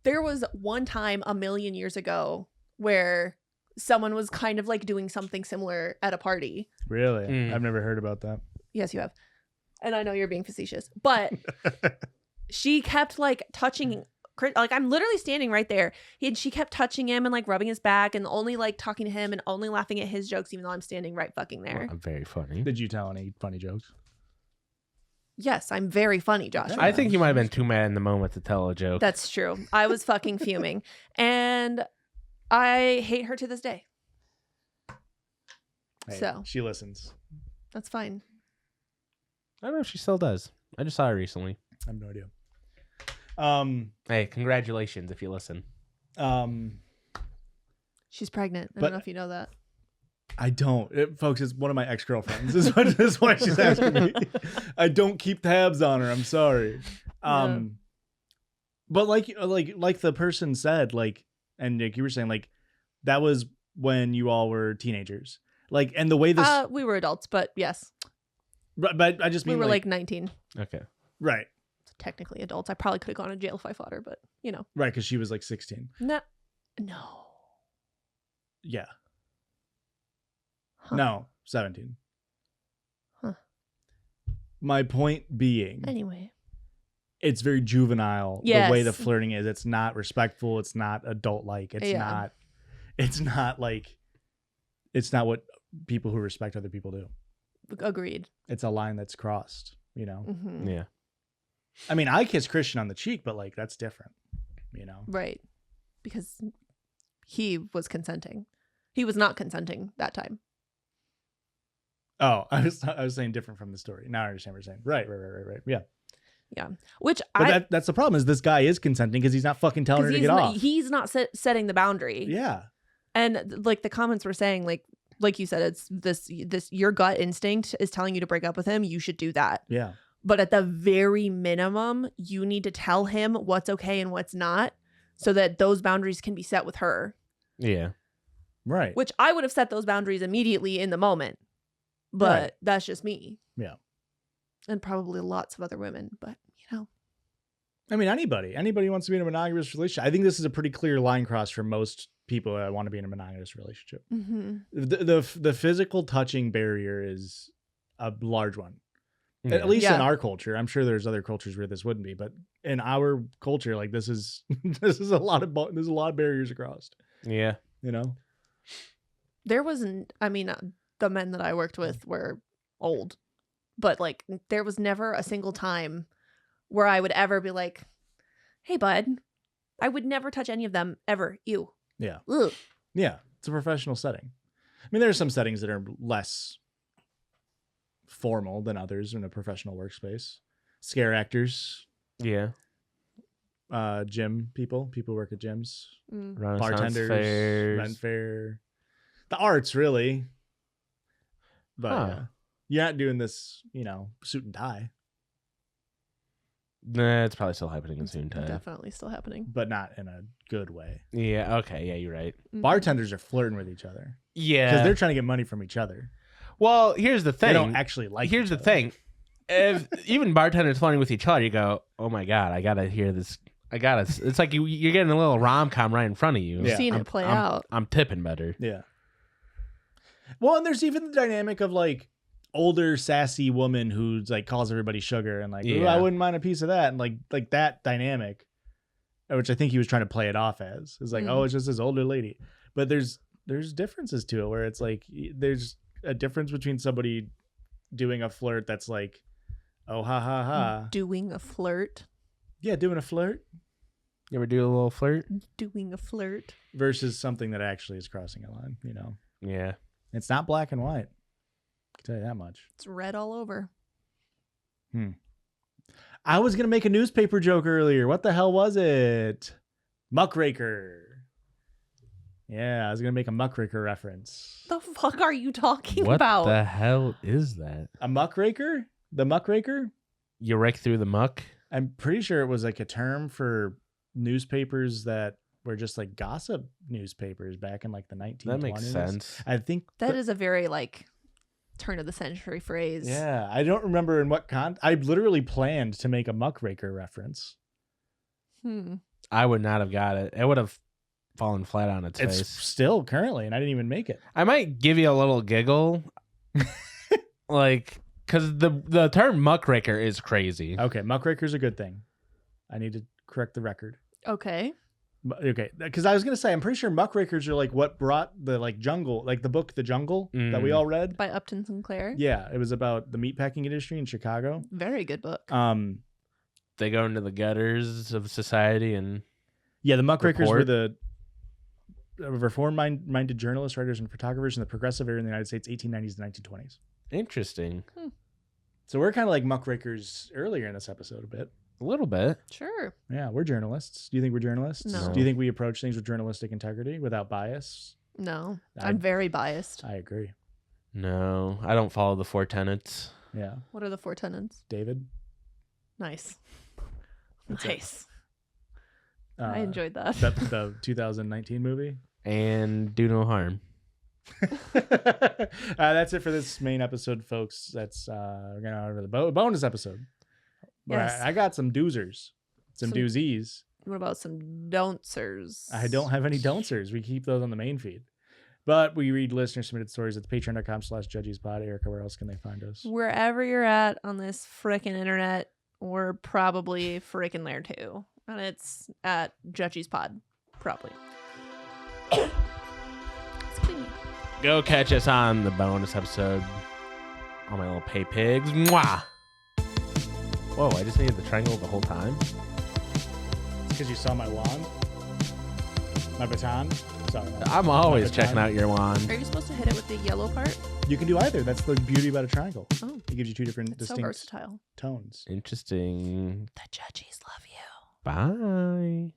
there was one time a million years ago where someone was kind of like doing something similar at a party. Really? I've never heard about that. Yes, you have. And I know you're being facetious, but she kept like touching. Like, I'm literally standing right there. And she kept touching him and like rubbing his back and only like talking to him and only laughing at his jokes, even though I'm standing right fucking there. Well, I'm very funny. Did you tell any funny jokes? Yes, I'm very funny, Josh. I think you might have been too mad in the moment to tell a joke. That's true. I was fucking fuming. And I hate her to this day. Hey, so she listens. That's fine. I don't know if she still does. I just saw her recently. I have no idea. Hey, congratulations if you listen. She's pregnant. I don't know if you know that. I don't. Folks, it's one of my ex-girlfriends. This is why she's asking me. I don't keep tabs on her. I'm sorry. But like the person said, like, and Nick, you were saying, like, that was when you all were teenagers? Like, and the way this, We were adults, but yes. but I just mean We were like 19. Okay. right, So technically adults. I probably could have gone to jail if I fought her, but right, because she was like 16. No. Yeah, Huh. no, 17. Huh. My point being, Anyway. it's very juvenile. Yes. The way the flirting is, it's not respectful. It's not adult like. It's not. It's not like. It's not what people who respect other people do. Agreed. It's a line that's crossed. Mm-hmm. Yeah. I mean, I kiss Christian on the cheek, but like that's different. Right. Because he was consenting. He was not consenting that time. Oh, I was saying different from the story. Now I understand what you're saying. Right. Yeah. Yeah. Which But that's the problem is this guy is consenting because he's not fucking telling her to get off. He's not setting the boundary. Yeah. And like the comments were saying, like you said, it's this your gut instinct is telling you to break up with him. You should do that. Yeah. But at the very minimum, you need to tell him what's okay and what's not so that those boundaries can be set with her. Yeah. Right. Which I would have set those boundaries immediately in the moment. But Right. that's just me. Yeah. And probably lots of other women. But, I mean, anybody who wants to be in a monogamous relationship. I think this is a pretty clear line cross for most people that want to be in a monogamous relationship. Mm-hmm. The physical touching barrier is a large one. Yeah. At least Yeah. in our culture. I'm sure there's other cultures where this wouldn't be, but in our culture, like this is there's a lot of barriers across. Yeah. There wasn't, the men that I worked with were old, but like there was never a single time where I would ever be like, hey, bud, I would never touch any of them ever. Ew. Yeah. Ugh. Yeah. It's a professional setting. I mean, there are some settings that are less formal than others in a professional workspace. Scare actors, Yeah. gym people who work at gyms, Mm. Renaissance bartenders, fairs. rent fair, the arts really. But Huh. yeah, you're not doing this, suit and tie, Nah, it's probably still happening in soon time. Definitely still happening. but not in a good way. Yeah. Okay. Yeah, you're right. Mhm. Bartenders are flirting with each other because Yeah. they're trying to get money from each other. Well, here's the They thing. don't actually like. Here's each the other. thing. If even bartenders flirting with each other, you go, "Oh my god, I gotta hear this. I gotta." It's like you're getting a little rom-com right in front of you. Yeah. Seeing it play out. I'm tipping better. Yeah. Well, and there's even the dynamic of like older sassy woman who's like calls everybody sugar and like, "Ooh, I Yeah. wouldn't mind a piece of that," and like that dynamic, which I think he was trying to play it off as is like, Mm. oh, it's just this older lady. But there's differences to it where it's like there's a difference between somebody doing a flirt that's like, oh ha ha ha, Doing a flirt. yeah, doing a flirt You ever do a little flirt? Doing a flirt. versus something that actually is crossing a line. Yeah. It's not black and white. I can tell you that much. It's red all over. I was going to make a newspaper joke earlier. What the hell was it? Muckraker. Yeah, I was going to make a muckraker reference. The fuck are you talking What about? the hell is that? A muckraker? The muckraker? You rake through the muck? I'm pretty sure it was like a term for newspapers that were just like gossip newspapers back in like the 1920s. That makes sense. I think That is a very turn of the century phrase. Yeah, I don't remember in what I literally planned to make a muckraker reference. I would not have got it. It would have fallen flat on its It's face. still currently, and I didn't even make it. I might give you a little giggle, because the term muckraker is crazy. Okay, muckraker's a good thing. I need to correct the record. Okay. Okay, because I was gonna say I'm pretty sure muckrakers are like what brought the jungle, like the book The Jungle that we all read. By Upton Sinclair. Yeah, it was about the meatpacking industry in Chicago. Very good book. They go into the gutters of society and Yeah, the muckrakers were Report. the reform-minded journalists, writers, and photographers in the progressive era in the United States, 1890s to 1920s. interesting. So we're kind of like muckrakers earlier in this episode a bit. A little bit. Sure. Yeah, we're journalists. Do you think we're journalists? No. Do you think we approach things with journalistic integrity without bias? No. I- I'm very biased. I agree. No, I don't follow the 4 tenets. Yeah, What are the 4 tenets? David. Nice. That's it. Nice. I enjoyed that. The 2019 movie. and do no harm. That's it for this main episode, folks. That's we're gonna over the bonus episode. Yes. I got some doozers, some doozies. What about some don'tsers? I don't have any don'tsers. We keep those on the main feed. But we read listener submitted stories at patreon.com/judgiespod. Erica, where else can they find us? Wherever you're at on this frickin' internet, we're probably frickin' there too. And it's at Judgies Pod, probably. Go catch us on the bonus episode. All my little pay pigs. Mwah! Whoa, I just needed the triangle the whole time? It's because you saw my wand? My baton? Sorry. I'm always baton. checking out your wand. Are you supposed to hit it with the yellow part? You can do either. That's the beauty about a triangle. Oh. It gives you two different It's so distinct versatile. tones. Interesting. The Judgies love you. Bye.